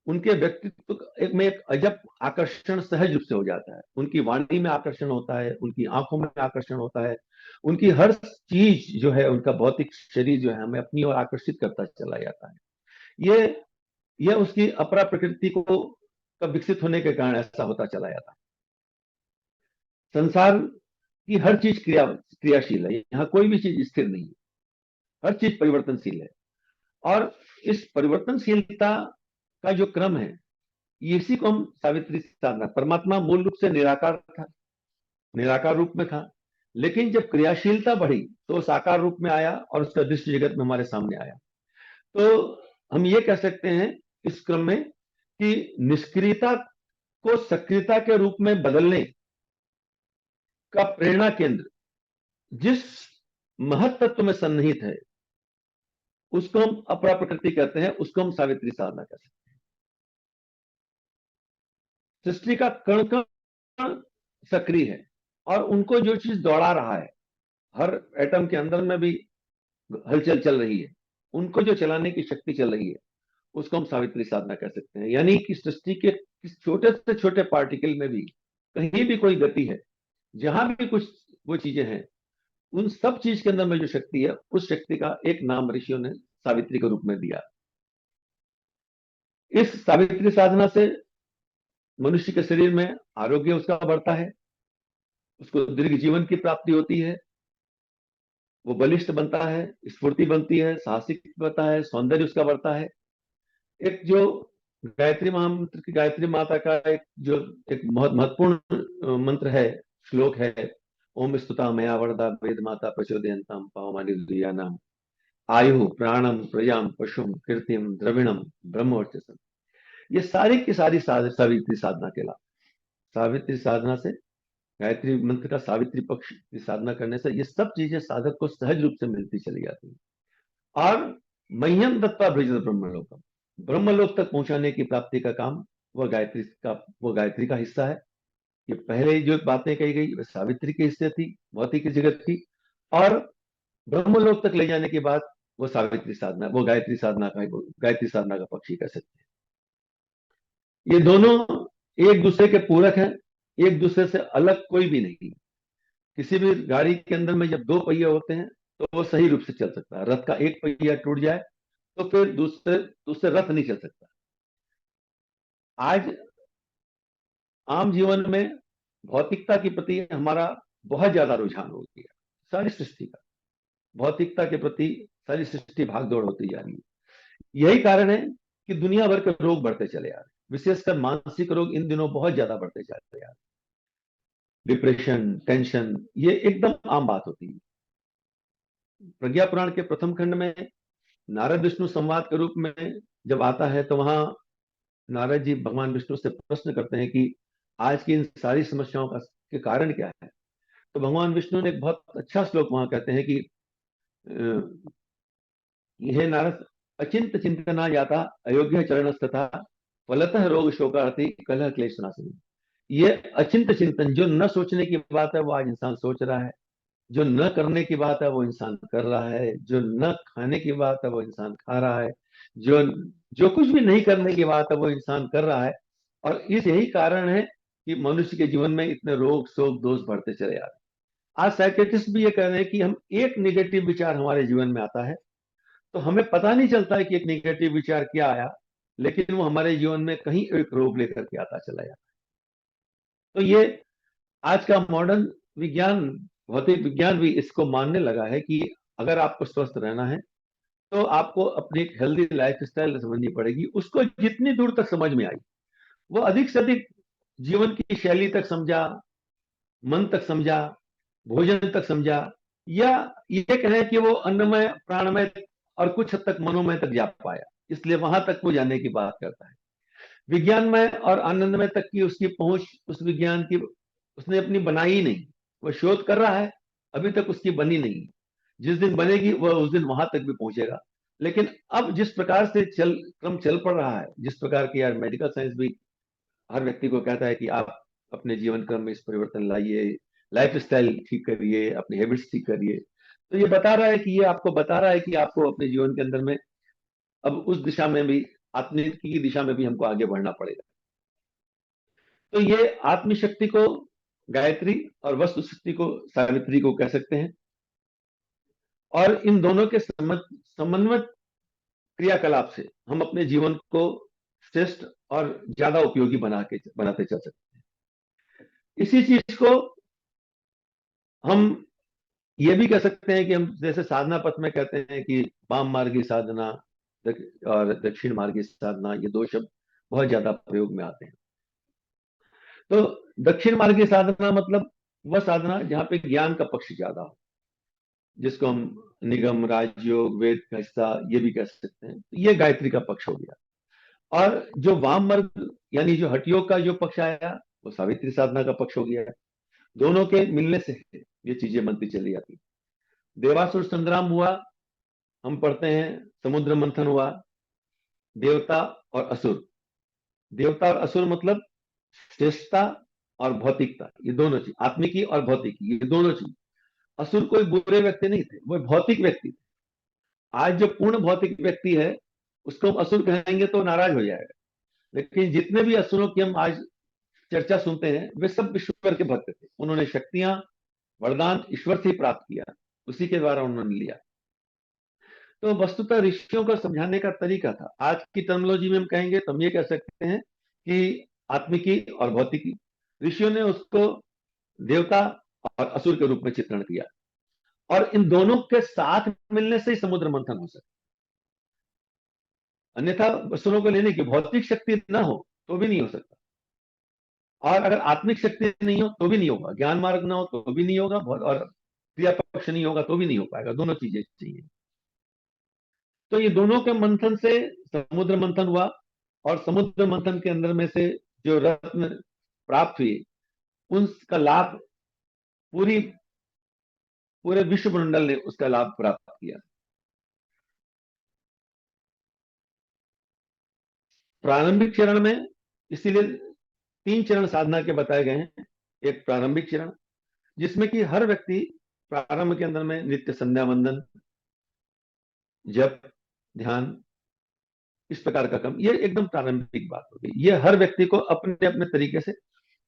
उनके व्यक्तित्व में एक अजब आकर्षण सहज रूप से हो जाता है। उनकी वाणी में आकर्षण होता है, उनकी आंखों में आकर्षण होता है, उनकी हर चीज जो है, उनका भौतिक शरीर जो है हमें अपनी ओर आकर्षित करता चला जाता है। ये उसकी अपरा प्रकृति को का विकसित होने के कारण ऐसा होता चला जाता है। संसार की हर चीज क्रियाशील है, यहाँ कोई भी चीज स्थिर नहीं है, हर चीज परिवर्तनशील है। और इस परिवर्तनशीलता का जो क्रम है, इसी को हम सावित्री साधना, परमात्मा मूल रूप से निराकार था, निराकार रूप में था, लेकिन जब क्रियाशीलता बढ़ी तो साकार रूप में आया और उसका दृश्य जगत में हमारे सामने आया। तो हम ये कह सकते हैं इस क्रम में कि निष्क्रियता को सक्रियता के रूप में बदलने का प्रेरणा केंद्र जिस महत तत्व में सन्निहित है, उसको हम अपरा प्रकृति कहते हैं, उसको हम सावित्री साधना कहते हैं। सृष्टि का कण कण सक्रिय है और उनको जो चीज दौड़ा रहा है, हर एटम के अंदर में भी हलचल चल रही है, उनको जो चलाने की शक्ति चल रही है, उसको हम सावित्री साधना कह सकते हैं। यानी कि सृष्टि के किस छोटे से छोटे पार्टिकल में भी कहीं भी कोई गति है, जहां भी कुछ वो चीजें हैं, उन सब चीज के अंदर में जो शक्ति है, उस शक्ति का एक नाम ऋषियों ने सावित्री के रूप में दिया। इस सावित्री साधना से मनुष्य के शरीर में आरोग्य उसका बढ़ता है, उसको दीर्घ जीवन की प्राप्ति होती है, वो बलिष्ठ बनता है, स्फूर्ति बनती है, साहसिक बनता है, सौंदर्य उसका बढ़ता है। एक जो गायत्री महामंत्र की गायत्री माता का एक बहुत महत्वपूर्ण मंत्र है, श्लोक है, ओम स्तुता मया वरदा वेद माता प्रचोदयंतम पावमानि दुर्यानाम आयु प्राणम प्रजाम पशुम कीर्तिम द्रविणम ब्रह्मवर्चसम। ये सारी की सारी सावित्री साधना के लाभ। सावित्री साधना से, गायत्री मंत्र का सावित्री पक्ष की साधना करने से ये सब चीजें साधक को सहज रूप से मिलती चली जाती है। और मह्यम दत्ता भ्रजत ब्रह्मलोकम, ब्रह्मलोक तक पहुंचाने की प्राप्ति का काम वो गायत्री का हिस्सा है। ये पहले जो बातें कही गई वो सावित्री के हिस्से थी, भौतिक जगत की, और ब्रह्मलोक तक ले जाने के बाद वो सावित्री साधना, वो गायत्री साधना का पक्ष ही कह सकते हैं। ये दोनों एक दूसरे के पूरक हैं, एक दूसरे से अलग कोई भी नहीं। किसी भी गाड़ी के अंदर में जब दो पहिए होते हैं तो वो सही रूप से चल सकता है। रथ का एक पहिया टूट जाए तो फिर दूसरे रथ नहीं चल सकता। आज आम जीवन में भौतिकता के प्रति हमारा बहुत ज्यादा रुझान हो गया। सारी सृष्टि का भौतिकता के प्रति सारी सृष्टि भागदौड़ होती जा रही है। यही कारण है कि दुनिया भर के रोग बढ़ते चले आ रहे हैं, विशेषकर मानसिक रोग इन दिनों बहुत ज्यादा बढ़ते जा रहे हैं। डिप्रेशन, टेंशन, ये एकदम आम बात होती है। प्रज्ञा पुराण के प्रथम खंड में नारद विष्णु संवाद के रूप में जब आता है तो वहां नारद जी भगवान विष्णु से प्रश्न करते हैं कि आज की इन सारी समस्याओं का के कारण क्या है। तो भगवान विष्णु ने एक बहुत अच्छा श्लोक वहां कहते हैं कि यह नारद अचिंत चिंतना जाता अयोग्य चरणस्तथा फलतः रोग शोकार्थी कलह क्लेश नाशनी। ये अचिंत चिंतन, जो न सोचने की बात है वो आज इंसान सोच रहा है, जो न करने की बात है वो इंसान कर रहा है, जो न खाने की बात है वो इंसान खा रहा है, जो जो कुछ भी नहीं करने की बात है वो इंसान कर रहा है। और यही कारण है कि मनुष्य के जीवन में इतने रोग शोक दोष बढ़ते चले आ रहे हैं। आज साइकियाट्रिस्ट भी ये कह रहे हैं कि हम एक निगेटिव विचार हमारे जीवन में आता है तो हमें पता नहीं चलता है कि एक निगेटिव विचार क्या आया, लेकिन वो हमारे जीवन में कहीं एक रोग लेकर के आता चला जाता है। तो ये आज का मॉडर्न विज्ञान, भौतिक विज्ञान भी इसको मानने लगा है कि अगर आपको स्वस्थ रहना है तो आपको अपनी एक हेल्दी लाइफ स्टाइल समझनी पड़ेगी। उसको जितनी दूर तक समझ में आई, वो अधिक से अधिक जीवन की शैली तक समझा, मन तक समझा, भोजन तक समझा, या ये कहें कि वो अन्नमय, प्राणमय और कुछ हद तक मनोमय तक जा पाया, इसलिए वहां तक वो जाने की बात करता है। विज्ञानमय और आनंदमय तक की उसकी पहुंच, उस विज्ञान की उसने अपनी बनाई ही नहीं। वह शोध कर रहा है, अभी तक उसकी बनी नहीं। जिस दिन बनेगी वह उस दिन वहां तक भी पहुंचेगा। लेकिन अब जिस प्रकार से क्रम चल पड़ रहा है, जिस प्रकार की यार मेडिकल साइंस भी हर व्यक्ति को कहता है कि आप अपने जीवन क्रम में इस परिवर्तन लाइए, लाइफ स्टाइल ठीक करिए, अपनी हैबिट्स ठीक करिए, तो ये बता रहा है कि ये आपको बता रहा है कि आपको अपने जीवन के अंदर में अब उस दिशा में भी आत्मनिर्भर की दिशा में भी हमको आगे बढ़ना पड़ेगा। तो ये आत्मशक्ति को गायत्री और वस्तु शक्ति को सावित्री को कह सकते हैं। और इन दोनों के समन्वित क्रियाकलाप से हम अपने जीवन को श्रेष्ठ और ज्यादा उपयोगी बनाते चल सकते हैं। इसी चीज को हम ये भी कह सकते हैं कि हम जैसे साधना पथ में कहते हैं कि वाम मार्गी साधना और दक्षिण मार्गी साधना, ये दो शब्द बहुत ज्यादा प्रयोग में आते हैं। तो दक्षिण मार्गी साधना मतलब वह साधना जहां पे ज्ञान का पक्ष ज्यादा हो, जिसको हम निगम, राजयोग, वेद का हिस्सा ये भी कह सकते हैं। ये गायत्री का पक्ष हो गया। और जो वाम मार्ग यानी जो हठयोग का जो पक्ष आया, वो सावित्री साधना का पक्ष हो गया। दोनों के मिलने से ये चीजें बनती चली जाती। देवासुर संग्राम हुआ, हम पढ़ते हैं समुद्र मंथन हुआ, देवता और असुर। देवता और असुर मतलब श्रेष्ठता और भौतिकता, ये दोनों चीज, आत्मिकी और भौतिकी, ये दोनों चीज। असुर कोई बुरे व्यक्ति नहीं थे, वो भौतिक व्यक्ति थे। आज जो पूर्ण भौतिक व्यक्ति है उसको हम असुर कहेंगे तो नाराज हो जाएगा, लेकिन जितने भी असुरों की हम आज चर्चा सुनते हैं वे सब ईश्वर के भक्त थे। उन्होंने शक्तियां, वरदान ईश्वर से ही प्राप्त किया, उसी के द्वारा उन्होंने लिया। तो वस्तुतः ऋषियों का समझाने का तरीका था। आज की टर्मिनोलॉजी में हम कहेंगे तो हम ये कह सकते हैं कि आत्मिकी और भौतिकी, ऋषियों ने उसको देवता और असुर के रूप में चित्रण किया। और इन दोनों के साथ मिलने से ही समुद्र मंथन हो सकता, अन्यथा असुरों को लेने की भौतिक शक्ति ना हो तो भी नहीं हो सकता, और अगर आत्मिक शक्ति नहीं हो तो भी नहीं होगा, ज्ञान मार्ग ना हो तो भी नहीं होगा, और क्रिया पक्ष नहीं होगा तो भी नहीं हो पाएगा। दोनों चीजें चाहिए। तो ये दोनों के मंथन से समुद्र मंथन हुआ, और समुद्र मंथन के अंदर में से जो रत्न प्राप्त हुए उनका लाभ पूरे विश्व मंडल ने उसका लाभ प्राप्त किया। प्रारंभिक चरण में इसीलिए 3 चरण साधना के बताए गए हैं। एक प्रारंभिक चरण जिसमें कि हर व्यक्ति प्रारंभ के अंदर में नित्य संध्या वंदन, जप, ध्यान, इस प्रकार का काम, ये एकदम प्रारंभिक बात होगी। ये हर व्यक्ति को अपने अपने तरीके से,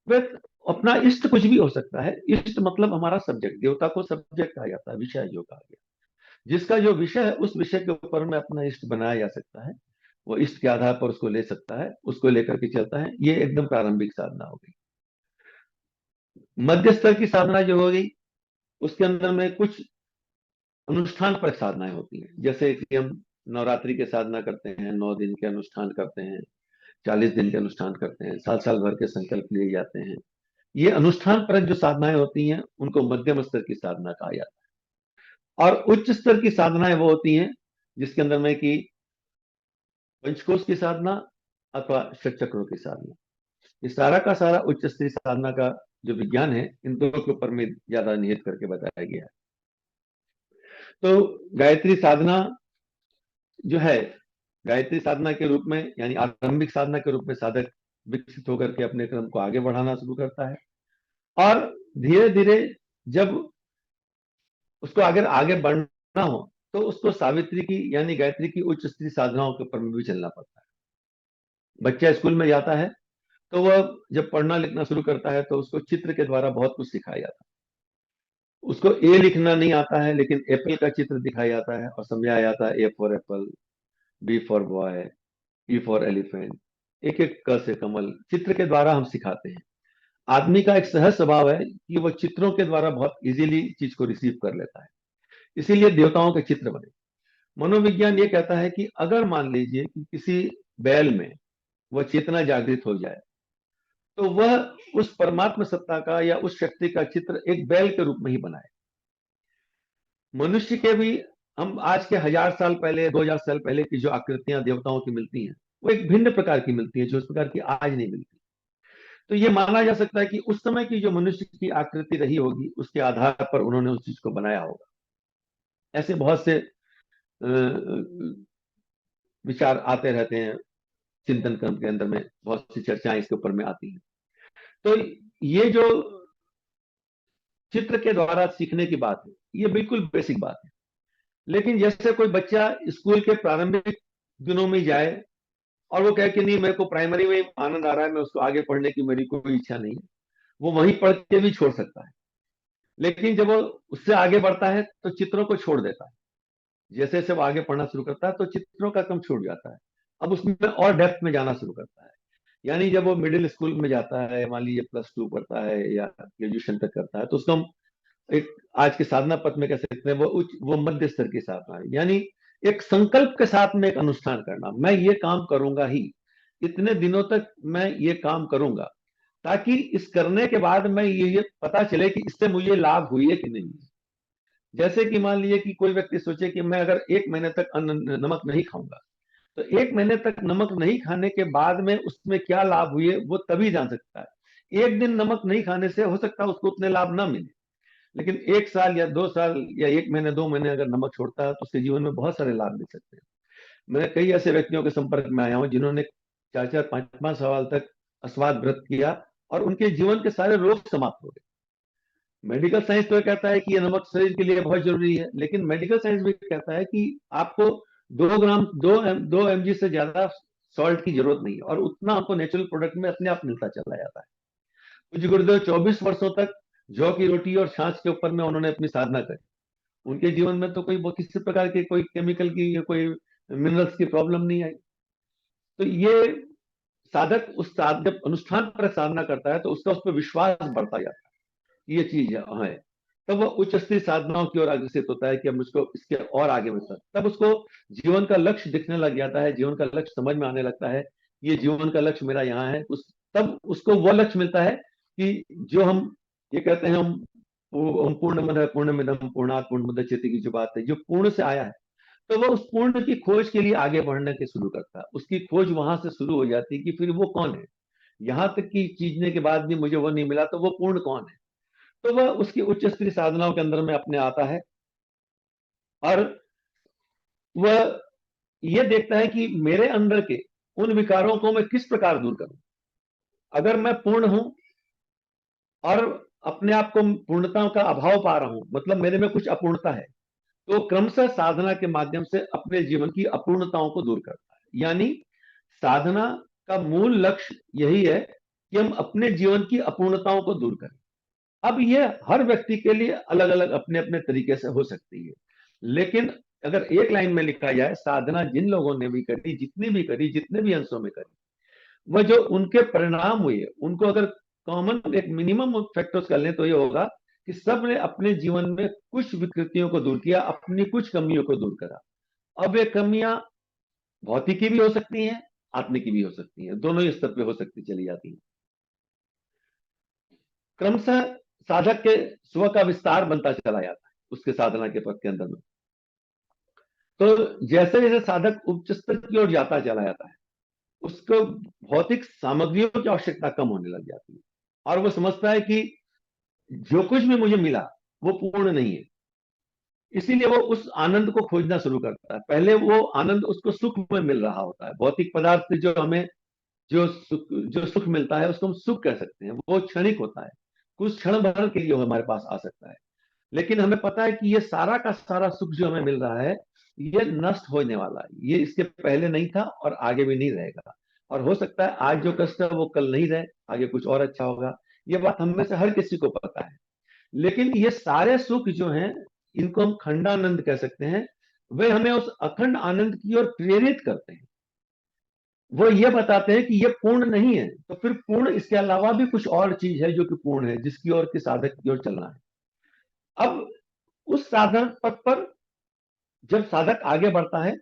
वह अपना इष्ट कुछ भी हो सकता है। इष्ट मतलब हमारा सब्जेक्ट, देवता को सब्जेक्ट कहा जाता है, विषय जो कहा गया, जिसका जो विषय है उस विषय के ऊपर में अपना इष्ट बनाया जा सकता है। वो इष्ट के आधार पर उसको ले सकता है, उसको लेकर के चलता है। ये एकदम प्रारंभिक साधना हो गई। मध्य स्तर की साधना जो हो गई, उसके अंदर में कुछ अनुष्ठान पर साधनाएं होती हैं। जैसे कि हम नवरात्रि के साधना करते हैं, 9 दिन के अनुष्ठान करते हैं, 40 दिन के अनुष्ठान करते हैं, साल साल भर के संकल्प लिए जाते हैं। ये अनुष्ठान पर जो साधनाएं होती हैं उनको मध्यम स्तर की साधना कहा जाता है। और उच्च स्तर की साधनाएं वो होती हैं जिसके अंदर में कि पंचकोश की साधना अथवा षटचक्रों की साधना। ये सारा का सारा उच्च स्तरीय साधना का जो विज्ञान है इन दोनों के ऊपर में ज्यादा निहित करके बताया गया है। तो गायत्री साधना जो है, गायत्री साधना के रूप में यानी आरंभिक साधना के रूप में साधक विकसित होकर के अपने क्रम को आगे बढ़ाना शुरू करता है, और धीरे धीरे जब उसको अगर आगे बढ़ना हो तो उसको सावित्री की यानी गायत्री की उच्च स्तरीय साधनाओं के ऊपर में भी चलना पड़ता है। बच्चा स्कूल में जाता है तो वह जब पढ़ना लिखना शुरू करता है तो उसको चित्र के द्वारा बहुत कुछ सिखाया जाता है। उसको ए लिखना नहीं आता है, लेकिन एप्पल का चित्र दिखाया जाता है और समझाया जाता है, A for apple, B for boy, E for elephant, एक एक क से कमल, चित्र के द्वारा हम सिखाते हैं। आदमी का एक सहज स्वभाव है कि वह चित्रों के द्वारा बहुत इजीली चीज को रिसीव कर लेता है, इसीलिए देवताओं के चित्र बने। मनोविज्ञान ये कहता है कि अगर मान लीजिए कि किसी बैल में वह चेतना जागृत हो जाए तो वह उस परमात्मा सत्ता का या उस शक्ति का चित्र एक बैल के रूप में ही बनाए। मनुष्य के भी, हम आज के 1000 साल पहले, 2000 साल पहले की जो आकृतियां देवताओं की मिलती हैं वो एक भिन्न प्रकार की मिलती है जो इस प्रकार की आज नहीं मिलती। तो ये माना जा सकता है कि उस समय की जो मनुष्य की आकृति रही होगी उसके आधार पर उन्होंने उस चीज को बनाया होगा। ऐसे बहुत से विचार आते रहते हैं, चिंतन क्रम के अंदर में बहुत सी चर्चाएं इसके ऊपर में आती हैं। तो ये जो चित्र के द्वारा सीखने की बात है ये बिल्कुल बेसिक बात है। लेकिन जैसे कोई बच्चा स्कूल के प्रारंभिक दिनों में जाए और वो कहे कि नहीं, मेरे को प्राइमरी में आनंद आ रहा है, मैं उसको आगे पढ़ने की मेरी कोई इच्छा नहीं है, वो वहीं पढ़ के भी छोड़ सकता है। लेकिन जब वो उससे आगे बढ़ता है तो चित्रों को छोड़ देता है। जैसे जैसे वो आगे पढ़ना शुरू करता है तो चित्रों का क्रम छूट जाता है, अब उसमें और डेप्थ में जाना शुरू करता है। यानी जब वो मिडिल स्कूल में जाता है, मान लीजिए +2 पढ़ता है या ग्रेजुएशन तक करता है, तो उसको हम एक आज के साधना पथ में कह सकते हैं वो मध्य स्तर की साधना है। यानी एक संकल्प के साथ में एक अनुष्ठान करना, मैं ये काम करूंगा ही, इतने दिनों तक मैं ये काम करूंगा, ताकि इस करने के बाद मैं ये पता चले कि इससे मुझे लाभ हुई है कि नहीं। जैसे कि मान लीजिए कि कोई व्यक्ति सोचे कि मैं अगर 1 महीने तक नमक नहीं खाऊंगा, तो 1 महीने तक नमक नहीं खाने के बाद में उसमें क्या लाभ हुए वो तभी जान सकता है। एक दिन नमक नहीं खाने से हो सकता है उसको उतने लाभ ना मिले, लेकिन 1 साल या 2 साल या 1 महीने 2 महीने अगर नमक छोड़ता है तो उसके जीवन में बहुत सारे लाभ मिल सकते हैं। मैं कई ऐसे व्यक्तियों के संपर्क में आया हूं जिन्होंने 4-4 5-5 साल तक अस्वाद व्रत किया और उनके जीवन के सारे रोग समाप्त हो गए। मेडिकल साइंस तो कहता है कि ये नमक शरीर के लिए बहुत जरूरी है, लेकिन मेडिकल साइंस भी कहता है कि आपको 2 ग्राम 2 mg से ज्यादा सॉल्ट की जरूरत नहीं है, और उतना आपको नेचुरल प्रोडक्ट में अपने आप मिलता चला जाता है। पूज्य गुरुदेव 24 वर्षों तक जौ की रोटी और छाछ के ऊपर में उन्होंने अपनी साधना करी। उनके जीवन में तो कोई किसी प्रकार के कोई केमिकल की या कोई मिनरल्स की प्रॉब्लम नहीं आई। तो ये साधक जब अनुष्ठान पर साधना करता है तो उसका उस पर विश्वास बढ़ता जाता है, ये चीज है। तब वह उच्च स्तरीय साधनाओं की ओर अग्रसित होता है कि अब मुझको इसके और आगे बढ़ता है। तब उसको जीवन का लक्ष्य दिखने लग जाता है, जीवन का लक्ष्य समझ में आने लगता है, ये जीवन का लक्ष्य मेरा यहाँ है। तब उसको वो लक्ष्य मिलता है कि जो हम ये कहते हैं, हम पूर्ण पूर्णमिदं पूर्णात् पूर्णमुदच्यते की जो बात है, जो पूर्ण से आया है, तो वो उस पूर्ण की खोज के लिए आगे बढ़ने के शुरू करता है। उसकी खोज वहां से शुरू हो जाती है कि फिर वो कौन है, यहां तक की चीजने के बाद भी मुझे वो नहीं मिला, तो वो पूर्ण कौन है। तो वह उसकी उच्च स्तरीय साधनाओं के अंदर में अपने आता है और वह ये देखता है कि मेरे अंदर के उन विकारों को मैं किस प्रकार दूर करूं। अगर मैं पूर्ण हूं और अपने आप को पूर्णता का अभाव पा रहा हूं, मतलब मेरे में कुछ अपूर्णता है, तो क्रमशः साधना के माध्यम से अपने जीवन की अपूर्णताओं को दूर करता है। यानी साधना का मूल लक्ष्य यही है कि हम अपने जीवन की अपूर्णताओं को दूर करें। अब ये हर व्यक्ति के लिए अलग अलग अपने अपने तरीके से हो सकती है, लेकिन अगर एक लाइन में लिखा जाए, साधना जिन लोगों ने भी करी, जितनी भी करी, जितने भी अंशों में करी, वह जो उनके परिणाम हुए, उनको अगर कॉमन एक मिनिमम फैक्टर्स कर लें तो ये होगा कि सब ने अपने जीवन में कुछ विकृतियों को दूर किया, अपनी कुछ कमियों को दूर करा। अब ये कमियां भौतिकी भी हो सकती हैं, आत्मिकी भी हो सकती हैं, दोनों ही स्तर पे हो सकती चली जाती हैं। क्रमशः साधक के स्व का विस्तार बनता चला जाता है उसके साधना के पथ के अंदर में। तो जैसे जैसे साधक उच्च स्तर की ओर जाता चला जाता है, उसको भौतिक सामग्रियों की आवश्यकता कम होने लग जाती है, और वो समझता है कि जो कुछ भी मुझे मिला वो पूर्ण नहीं है। इसीलिए वो उस आनंद को खोजना शुरू करता है। पहले वो आनंद उसको सुख में मिल रहा होता है, भौतिक पदार्थ से जो हमें जो सुख मिलता है उसको हम सुख कह सकते हैं, वो क्षणिक होता है, कुछ क्षण भर के लिए वो हमारे पास आ सकता है। लेकिन हमें पता है कि ये सारा का सारा सुख जो हमें मिल रहा है, ये नष्ट होने वाला है, ये इसके पहले नहीं था और आगे भी नहीं रहेगा। और हो सकता है आज जो कष्ट है वो कल नहीं रहे, आगे कुछ और अच्छा होगा। ये बात हम में से हर किसी को पता है। लेकिन ये सारे सुख जो हैं, इनको हम खंडानंद कह सकते हैं, वे हमें उस अखंड आनंद की ओर प्रेरित करते हैं। वो ये बताते हैं कि ये पूर्ण नहीं है, तो फिर पूर्ण इसके अलावा भी कुछ और चीज है जो कि पूर्ण है, जिसकी ओर की साधक की ओर चलना है। अब उस साधन पथ पर जब साधक आगे बढ़ता है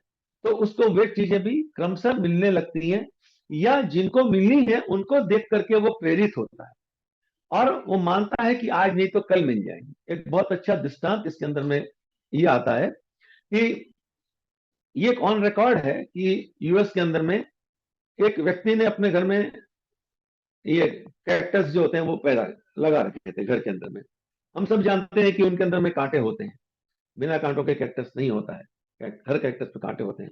तो उसको वे चीजें भी क्रमशः मिलने लगती हैं, या जिनको मिलनी है उनको देख करके वो प्रेरित होता है और वो मानता है कि आज नहीं तो कल मिल जाएंगे। एक बहुत अच्छा दृष्टांत इसके अंदर में ये आता है कि ये एक ऑन रिकॉर्ड है कि यूएस के अंदर में एक व्यक्ति ने अपने घर में ये कैक्टस जो होते हैं वो पैदा लगा रखे थे घर के अंदर में। हम सब जानते हैं कि उनके अंदर में कांटे होते हैं, बिना कांटों के कैक्टस नहीं होता है, हर कैक्टस पे कांटे होते हैं।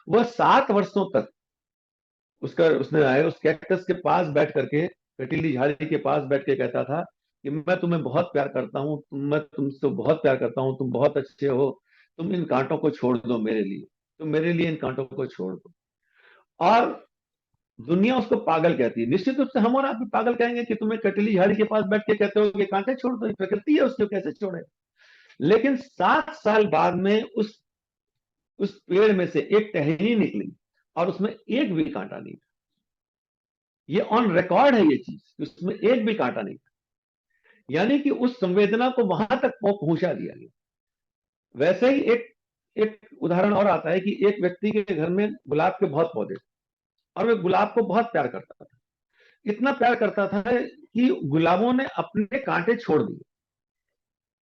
वह 7 वर्षों तक उसने आए उस कैक्टस के पास बैठ करके, कटीली झाड़ी के पास बैठ के कहता था कि मैं तुम्हें बहुत प्यार करता हूँ, मैं तुमसे बहुत प्यार करता हूँ, तुम बहुत अच्छे हो, तुम इन कांटों को छोड़ दो मेरे लिए, तुम मेरे लिए इन कांटों को छोड़ दो। और दुनिया उसको पागल कहती है। निश्चित रूप से हम और आप भी पागल कहेंगे कि तुम्हें कटीली झाड़ी के पास बैठ के कहते हो कि कांटे छोड़ दो, प्रकृति है, उसको कैसे छोड़े। लेकिन 7 साल बाद में उस पेड़ में से एक टहनी निकली और उसमें एक भी कांटा नहीं था। ये ऑन रिकॉर्ड है ये चीज, उसमें एक भी कांटा नहीं था। यानी कि उस संवेदना को वहां तक पहुंचा दिया गया। वैसे ही एक एक उदाहरण और आता है कि एक व्यक्ति के घर में गुलाब के बहुत पौधे थे और वह गुलाब को बहुत प्यार करता था। इतना प्यार करता था कि गुलाबों ने अपने कांटे छोड़ दिए।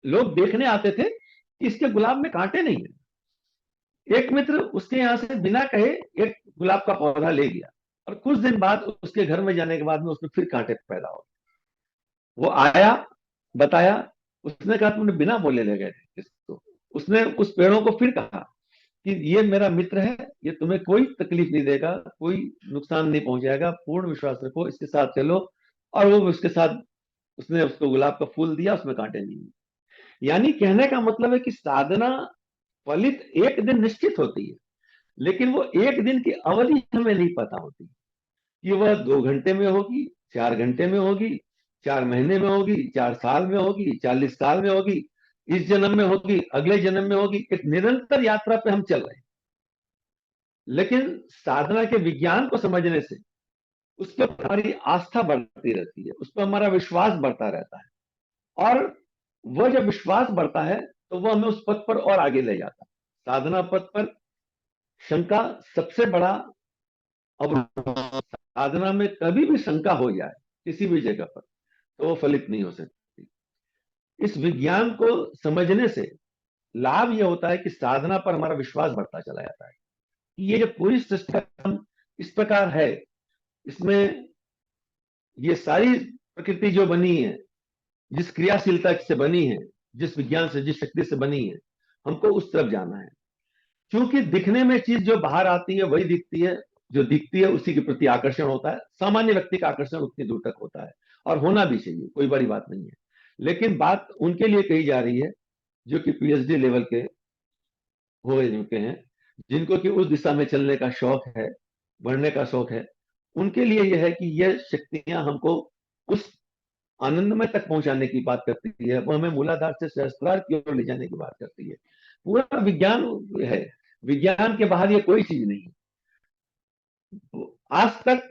लोग देखने आते थे कि इसके गुलाब में कांटे नहीं है। एक मित्र उसके यहां से बिना कहे एक गुलाब का पौधा ले गया और कुछ दिन बाद उसके घर में जाने के बाद में उसमें फिर कांटे पैदा हो। वो आया, बताया, उसने कहा तुमने बिना बोले ले गए थे इसको। उसने उस पेड़ों को फिर कहा कि ये मेरा मित्र है, ये तुम्हें कोई तकलीफ नहीं देगा, कोई नुकसान नहीं पहुंचाएगा, पूर्ण विश्वास रखो, इसके साथ चलो। और वो उसके साथ, उसने उसको गुलाब का फूल दिया, उसमें कांटे नहीं हुए। यानी कहने का मतलब है कि साधना फलित एक दिन निश्चित होती है, लेकिन वो एक दिन की अवधि हमें नहीं पता होती कि वह 2 घंटे में होगी, 4 घंटे में होगी, 4 महीने में होगी, 4 साल में होगी, 40 साल में होगी, इस जन्म में होगी, अगले जन्म में होगी। एक निरंतर यात्रा पे हम चल रहे हैं। लेकिन साधना के विज्ञान को समझने से उस पर हमारी आस्था बढ़ती रहती है, उस पर हमारा विश्वास बढ़ता रहता है। और वह जब विश्वास बढ़ता है तो वह हमें उस पथ पर और आगे ले जाता है। साधना पथ पर शंका सबसे बड़ा अवरोध। साधना में कभी भी शंका हो जाए किसी भी जगह पर तो वो फलित नहीं हो सकती। इस विज्ञान को समझने से लाभ यह होता है कि साधना पर हमारा विश्वास बढ़ता चला जाता है। ये जो पूरी सिस्टम इस प्रकार है, इसमें ये सारी प्रकृति जो बनी है, जिस क्रियाशीलता से बनी है, जिस विज्ञान से, जिस शक्ति से बनी है, हमको उस तरफ जाना है। क्योंकि दिखने में चीज जो बाहर आती है वही दिखती है, जो दिखती है उसी के प्रति आकर्षण होता है। सामान्य व्यक्ति का आकर्षण उतनी दूर तक होता है और होना भी चाहिए, कोई बड़ी बात नहीं है। लेकिन बात उनके लिए कही जा रही है जो कि पीएचडी लेवल के हो चुके हैं, जिनको कि उस दिशा में चलने का शौक है, बढ़ने का शौक है। उनके लिए यह है कि यह शक्तियां हमको उस आनंदमय तक पहुंचाने की बात करती है, वो हमें मूलाधार से सहस्त्रार की ओर ले जाने की बात करती है। पूरा विज्ञान है, विज्ञान के बाहर ये कोई चीज नहीं है। आज तक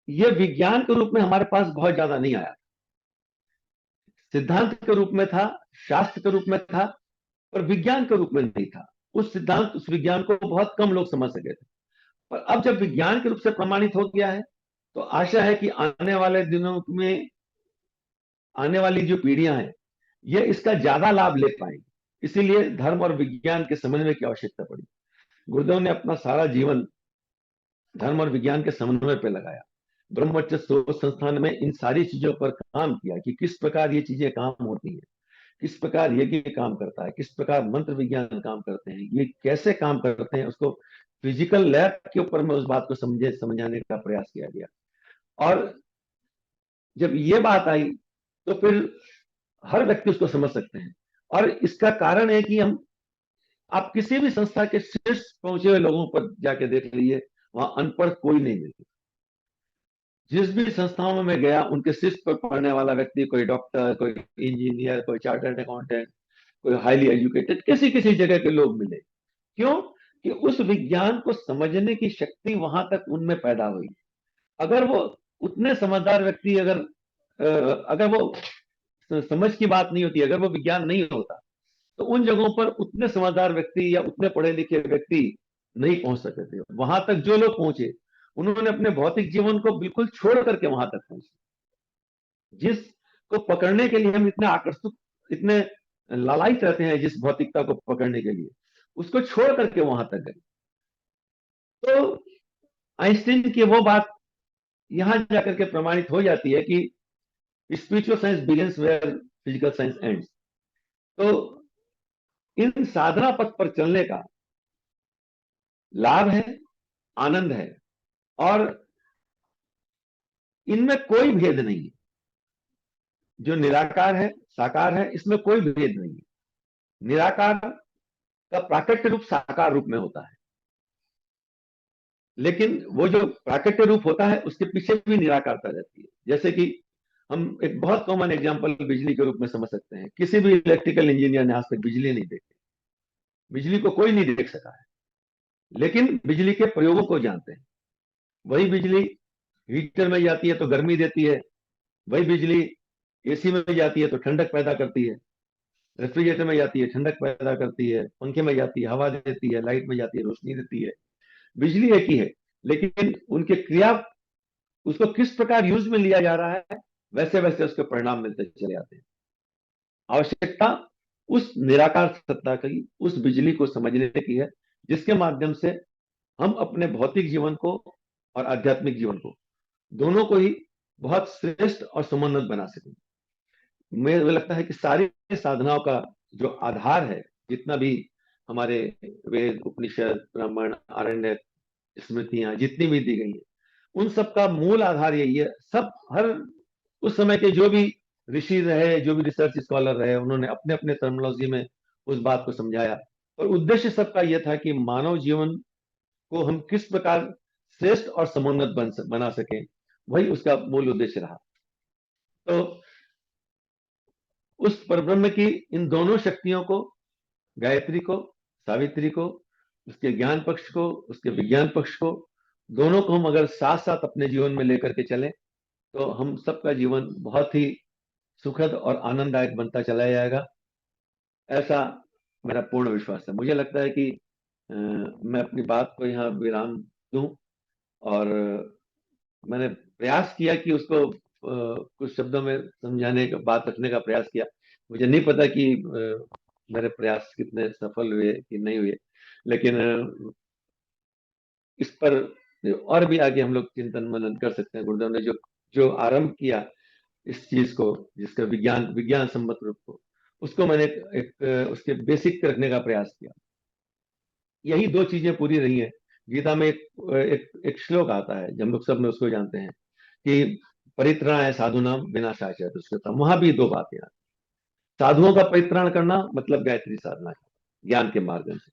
ये विज्ञान के रूप में हमारे पास बहुत ज्यादा नहीं आया। सिद्धांत के रूप में था, शास्त्र के रूप में था, पर विज्ञान के रूप में नहीं था। उस सिद्धांत, उस विज्ञान को बहुत कम लोग समझ सके थे। पर अब जब विज्ञान के रूप से प्रमाणित हो गया है तो आशा है कि आने वाले दिनों में आने वाली जो पीढ़ियां हैं ये इसका ज्यादा लाभ ले पाएंगी। इसीलिए धर्म और विज्ञान के समन्वय की आवश्यकता पड़ी। गुरुदेव ने अपना सारा जीवन धर्म और विज्ञान के समन्वय पर लगाया। ब्रह्मचर्य शोध संस्थान में इन सारी चीजों पर काम किया कि किस प्रकार ये चीजें काम होती हैं, किस प्रकार यज्ञ काम करता है, किस प्रकार मंत्र विज्ञान काम करते हैं, ये कैसे काम करते हैं, उसको फिजिकल लैब के ऊपर में उस बात को समझाने का प्रयास किया गया। और जब ये बात आई तो फिर हर व्यक्ति उसको समझ सकते हैं। और इसका कारण है कि हम, आप किसी भी संस्था के शीर्ष पहुंचे हुए लोगों पर जाके देख लीजिए, वहां अनपढ़ कोई नहीं मिलता। जिस भी संस्थाओं में मैं गया उनके शीर्ष पर पढ़ने वाला व्यक्ति, कोई डॉक्टर, कोई इंजीनियर, कोई चार्टर्ड अकाउंटेंट, कोई हाईली एजुकेटेड, किसी किसी जगह के लोग मिले। क्यों? कि उस विज्ञान को समझने की शक्ति वहां तक उनमें पैदा हुई। अगर वो उतने समझदार व्यक्ति, अगर वो समझ की बात नहीं होती, अगर वो विज्ञान नहीं होता, तो उन जगहों पर उतने समझदार व्यक्ति या उतने पढ़े लिखे व्यक्ति नहीं पहुंच सकते थे। वहां तक जो लोग पहुंचे उन्होंने अपने भौतिक जीवन को बिल्कुल छोड़ करके वहां तक पहुंचे। जिसको पकड़ने के लिए हम इतने आकर्षित, इतने लालायित रहते हैं, जिस भौतिकता को पकड़ने के लिए, उसको छोड़ करके वहां तक गए। तो आइंस्टीन की वो बात यहां जाकर के प्रमाणित हो जाती है कि spiritual science begins where physical science ends. तो इन साधना पथ पर चलने का लाभ है, आनंद है, और इनमें कोई भेद नहीं है। जो निराकार है, साकार है, इसमें कोई भेद नहीं है। निराकार का प्राकट्य रूप साकार रूप में होता है। लेकिन वो जो प्राकट्य रूप होता है उसके पीछे भी निराकारता रहती है। जैसे कि हम एक बहुत कॉमन एग्जांपल बिजली के रूप में समझ सकते हैं। किसी भी इलेक्ट्रिकल इंजीनियर ने आज तक बिजली नहीं देखी, बिजली को कोई नहीं देख सका है, लेकिन बिजली के प्रयोगों को जानते हैं। वही बिजली हीटर में जाती है तो गर्मी देती है, वही बिजली एसी में जाती है तो ठंडक पैदा करती है, रेफ्रिजरेटर में जाती है ठंडक पैदा करती है, पंखे में जाती है हवा देती है, लाइट में जाती है रोशनी देती है। बिजली एक ही है, लेकिन उनके क्रिया, उसको किस प्रकार यूज में लिया जा रहा है, वैसे वैसे उसके परिणाम मिलते चले जाते हैं। आवश्यकता उस निराकार सत्ता की, उस बिजली को समझने की है, जिसके माध्यम से हम अपने भौतिक जीवन को और आध्यात्मिक जीवन को, दोनों को ही बहुत श्रेष्ठ और समुन्नत बना सकें। मुझे लगता है कि सारी साधनाओं का जो आधार है, जितना भी हमारे वेद, उपनिषद, ब्राह्मण, आरण्यक, स्मृतियां जितनी भी दी गई हैं, उन सब का मूल आधार यही है। सब, हर उस समय के जो भी ऋषि रहे, जो भी रिसर्च स्कॉलर रहे, उन्होंने अपने अपने टर्मिनोलॉजी में उस बात को समझाया, और उद्देश्य सबका यह था कि मानव जीवन को हम किस प्रकार श्रेष्ठ और समुन्नत बना सकें, वही उसका मूल उद्देश्य रहा। तो उस परब्रह्म की इन दोनों शक्तियों को, गायत्री को, सावित्री को, उसके ज्ञान पक्ष को, उसके विज्ञान पक्ष को, दोनों को हम अगर साथ साथ अपने जीवन में लेकर के चलें, तो हम सबका जीवन बहुत ही सुखद और आनंददायक बनता चला जाएगा, ऐसा मेरा पूर्ण विश्वास है। मुझे लगता है कि मैं अपनी बात को यहाँ विराम दूं, और मैंने प्रयास किया कि उसको कुछ शब्दों में समझाने का, बात रखने का प्रयास किया। मुझे नहीं पता कि मेरे प्रयास कितने सफल हुए कि नहीं हुए, लेकिन इस पर और भी आगे हम लोग चिंतन मनन कर सकते हैं। गुरुदेव ने जो जो आरंभ किया इस चीज को, जिसका विज्ञान विज्ञान सम्मत रूप को, उसको मैंने एक उसके बेसिक रखने का प्रयास किया। यही दो चीजें पूरी रही हैं। गीता में एक श्लोक आता है, हम लोग सब में उसको जानते हैं कि परित्राणाय साधुनाम विनाशाय च दुष्कृतम्। वहां भी दो बातें आती। साधुओं का परित्राण करना मतलब गायत्री साधना है, ज्ञान के माध्यम से।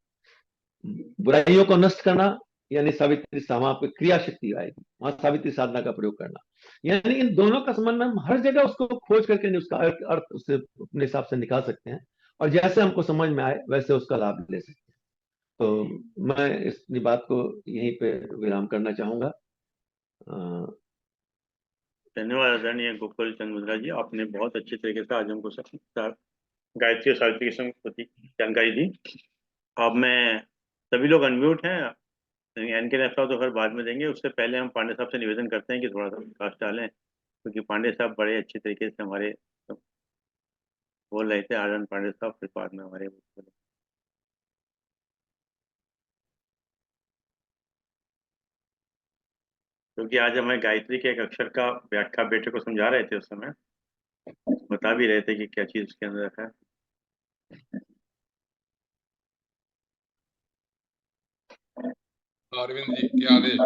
बुराइयों को नष्ट करना यानी सावित्री, वहां पे क्रिया शक्ति आएगी, वहां सावित्री साधना का प्रयोग करना। यानी इन दोनों का संबंध हम हर जगह उसको खोज करके उसका अर्थ उससे अपने हिसाब से निकाल सकते हैं, और जैसे हमको समझ में आए वैसे उसका लाभ ले सकते हैं। तो मैं इस बात को यहीं पे विराम करना चाहूंगा। धन्यवाद आदरणीय गोकुल चंद मुद्रा जी, आपने बहुत अच्छे तरीके से आज हमको गायत्री और सावित्री के प्रति जानकारी दी। अब मैं, सभी लोग अनम्यूट हैं, एन के साहब तो फिर बाद में देंगे, उससे पहले हम पांडे साहब से निवेदन करते हैं कि थोड़ा सा प्रकाश डालें, क्योंकि पांडे साहब बड़े अच्छे तरीके से हमारे बोल रहे थे। आनंद पांडे साहब फिर बाद में हमारे बोले। क्योंकि आज हमें गायत्री के एक अक्षर का व्याख्या बेटे को समझा रहे थे, उस समय बता भी रहे थे कि क्या चीज उसके अंदर है। अरविंद जी क्या आदेश?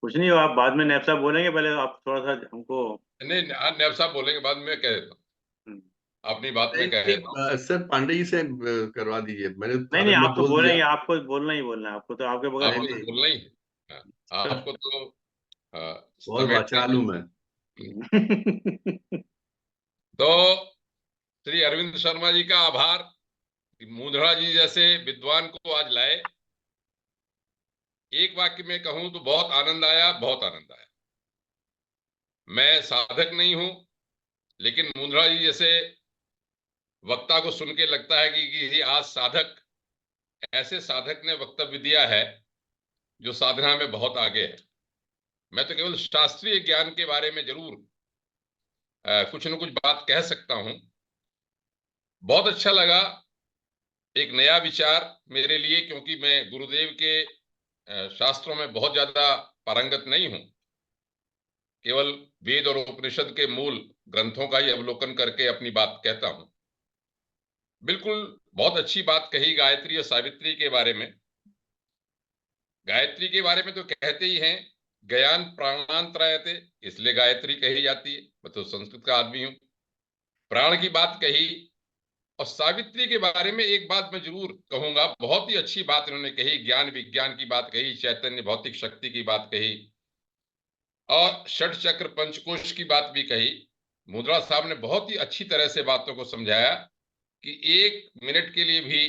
कुछ नहीं हो, आप बाद में नैब साहब बोलेंगे, पहले आप थोड़ा सा हमको। नहीं, आज नैब साहब बोलेंगे, बाद में कह देता हूँ अपनी बात में कह देता हूँ। सर पांडे जी से करवा दीजिए, मैंने नहीं नहीं, में आप तो बोल बोलेंगे, दिया। आपको बोलना ही बोलना है, आपको तो आपके बगैर आपको होना तो ही। बोलना ही है। हाँ, आपको तो बहुत समेटना वाचालू है। मैं। तो श्री अरविंद शर्मा जी का आभार कि मुंदड़ा जी जैसे विद्वान को आज लाए। एक वाक्य में कहूं तो बहुत आनंद आया, बहुत आनंद आया। मैं साधक नहीं हूं, लेकिन मुंदड़ा जी जैसे वक्ता को सुन के लगता है कि किसी आज साधक, ऐसे साधक ने वक्तव्य दिया है जो साधना में बहुत आगे है। मैं तो केवल शास्त्रीय ज्ञान के बारे में जरूर कुछ न कुछ बात कह सकता हूं। बहुत अच्छा लगा, एक नया विचार मेरे लिए, क्योंकि मैं गुरुदेव के शास्त्रों में बहुत ज्यादा पारंगत नहीं हूं। केवल वेद और उपनिषद के मूल ग्रंथों का ही अवलोकन करके अपनी बात कहता हूं। बिल्कुल बहुत अच्छी बात कही गायत्री और सावित्री के बारे में। गायत्री के बारे में तो कहते ही हैं, ज्ञान प्राणांतरायते, इसलिए गायत्री कही जाती है। मैं तो संस्कृत का आदमी हूं। प्राण की बात कही, और सावित्री के बारे में एक बात मैं जरूर कहूंगा, बहुत ही अच्छी बात इन्होंने कही, ज्ञान विज्ञान की बात कही, चैतन्य भौतिक शक्ति की बात कही और षट चक्र पंचकोश की बात भी कही। मुद्रा साहब ने बहुत ही अच्छी तरह से बातों को समझाया कि 1 मिनट के लिए भी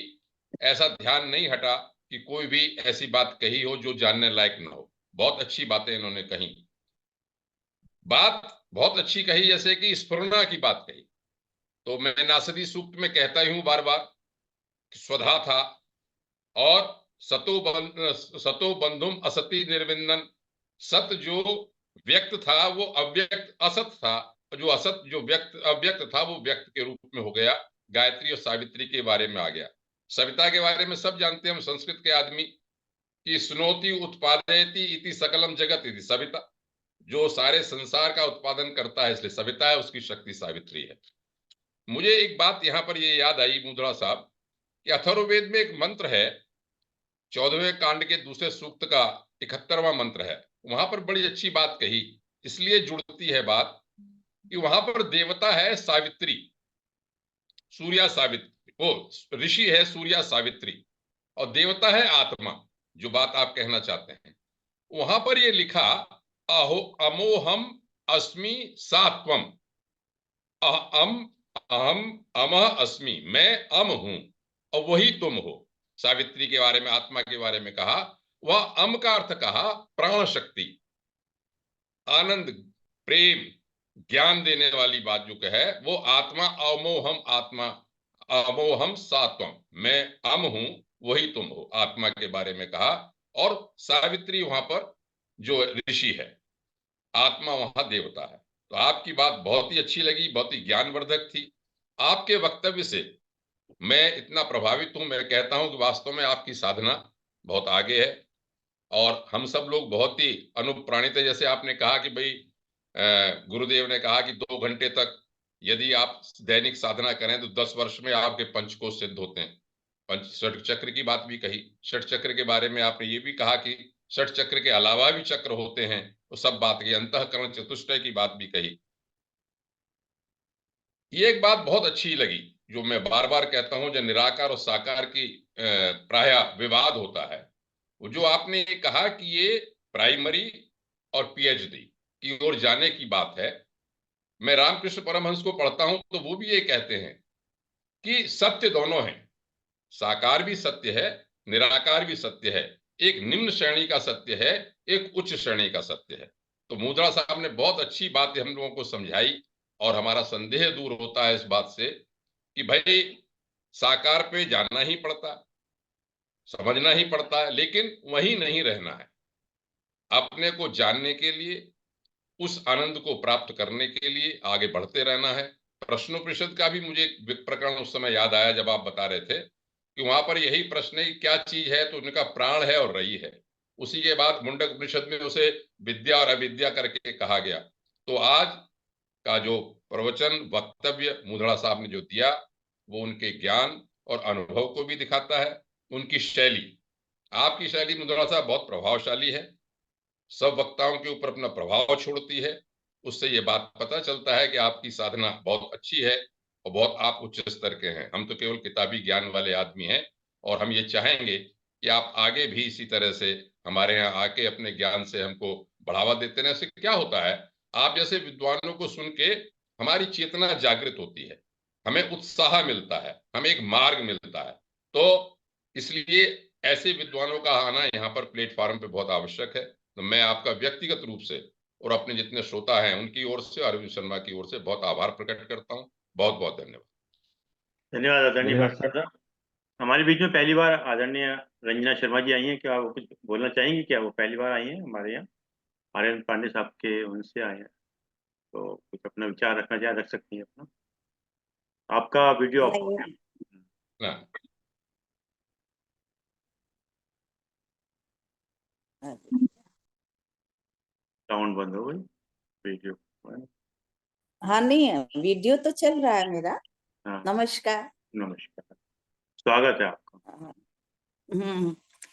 ऐसा ध्यान नहीं हटा कि कोई भी ऐसी बात कही हो जो जानने लायक ना हो। बहुत अच्छी बातें इन्होंने कही। बात बहुत अच्छी कही, जैसे कि स्फुरना की बात कही। तो मैं नासदी सूक्त में कहता ही हूं बार बार कि स्वधा था और सतो बंधुम असति निर्विंदन। सत जो व्यक्त था वो अव्यक्त असत था, जो असत जो व्यक्त अव्यक्त था वो व्यक्त के रूप में हो गया। गायत्री और सावित्री के बारे में आ गया। सविता के बारे में सब जानते हैं हम संस्कृत के आदमी कि स्नोति उत्पादयति इति सकलम जगत इति सविता। जो सारे संसार का उत्पादन करता है इसलिए सविता है, उसकी शक्ति सावित्री है। मुझे एक बात यहां पर ये याद आई मुद्रा साहब कि अथर्ववेद में एक मंत्र है, 14वें कांड के दूसरे सूक्त का 71वां मंत्र है। वहां पर बड़ी अच्छी बात कही, इसलिए जुड़ती है बात कि वहां पर देवता है सावित्री, सूर्या सावित्री, वो ऋषि है सूर्या सावित्री, और देवता है आत्मा, जो बात आप कहना चाहते हैं। वहां पर ये लिखा अहो अमोहम अस्मि सात्वम, अहम अहम अमह अस्मि, मैं अम हूं और वही तुम हो। सावित्री के बारे में, आत्मा के बारे में कहा। वह अम का अर्थ कहा प्राण शक्ति, आनंद, प्रेम, ज्ञान देने वाली बात जो है वो आत्मा। अमोहम आत्मा, अमोहम सात्वम, मैं अम हूं वही तुम हो, आत्मा के बारे में कहा। और सावित्री वहां पर जो ऋषि है, आत्मा वहां देवता है। तो आपकी बात बहुत ही अच्छी लगी, बहुत ही ज्ञानवर्धक थी। आपके वक्तव्य से मैं इतना प्रभावित हूं, मैं कहता हूं कि वास्तव में आपकी साधना बहुत आगे है और हम सब लोग बहुत ही अनुप्राणित है। जैसे आपने कहा कि भाई गुरुदेव ने कहा कि 2 घंटे तक यदि आप दैनिक साधना करें तो 10 वर्ष में आपके पंचकोश सिद्ध होते हैं। पंच षट चक्र की बात भी कही, षट चक्र के बारे में आपने ये भी कहा कि षट चक्र के अलावा भी चक्र होते हैं, तो सब बात की अंतःकरण चतुष्टय की बात भी कही। ये एक बात बहुत अच्छी लगी जो मैं बार बार कहता हूं, जो निराकार और साकार की प्रायः विवाद होता है, वो जो आपने ये कहा कि ये प्राइमरी और पीएचडी की ओर जाने की बात है। मैं रामकृष्ण परमहंस को पढ़ता हूं तो वो भी ये कहते हैं कि सत्य दोनों है, साकार भी सत्य है, निराकार भी सत्य है। एक निम्न श्रेणी का सत्य है, एक उच्च श्रेणी का सत्य है। तो मुद्रा साहब ने बहुत अच्छी बात हम लोगों को समझाई और हमारा संदेह दूर होता है इस बात से कि भाई साकार पे जाना ही पड़ता, समझना ही पड़ता है, लेकिन वहीं नहीं रहना है। अपने को जानने के लिए, उस आनंद को प्राप्त करने के लिए आगे बढ़ते रहना है। प्रश्नोपनिषद का भी मुझे एक प्रकरण उस समय याद आया जब आप बता रहे थे कि वहां पर यही प्रश्न है कि क्या चीज है, तो उनका प्राण है और रई है। उसी के बाद मुंडक उपनिषद में उसे विद्या और अविद्या करके कहा गया। तो आज का जो प्रवचन वक्तव्य मुद्रा साहब ने जो दिया वो उनके ज्ञान और अनुभव को भी दिखाता है। उनकी शैली, आपकी शैली मुद्रा साहब बहुत प्रभावशाली है, सब वक्ताओं के ऊपर अपना प्रभाव छोड़ती है। उससे ये बात पता चलता है कि आपकी साधना बहुत अच्छी है और बहुत आप उच्च स्तर के हैं। हम तो केवल किताबी ज्ञान वाले आदमी हैं और हम ये चाहेंगे कि आप आगे भी इसी तरह से हमारे यहाँ आके अपने ज्ञान से हमको बढ़ावा देते रहें। इससे क्या होता है, आप जैसे विद्वानों को सुन के हमारी चेतना जागृत होती है, हमें उत्साह मिलता है, हमें एक मार्ग मिलता है। तो इसलिए ऐसे विद्वानों का आना यहाँ पर प्लेटफॉर्म पे बहुत आवश्यक है। तो मैं आपका व्यक्तिगत रूप से और अपने जितने श्रोता हैं उनकी ओर से, अरविंद शर्मा की ओर से बहुत आभार प्रकट करता हूँ। बहुत बहुत धन्यवाद। धन्यवाद आदरणीय धन्यवाद भास्कर साहब। हमारे बीच में पहली बार आदरणीय रंजना शर्मा जी आई हैं, क्या वो कुछ बोलना चाहेंगी? क्या वो पहली बार आई हैं हमारे यहाँ? आर्यन पांडे साहब के उनसे आए हैं, तो कुछ अपना विचार रखना चाहे रख सकती हैं अपना। आपका वीडियो ऑफ हो नहीं, गया, हाँ, साउंड बंद हो गई वीडियो। हाँ नहीं, वीडियो तो चल रहा है मेरा। हाँ, नमस्कार। नमस्कार, स्वागत है आपका।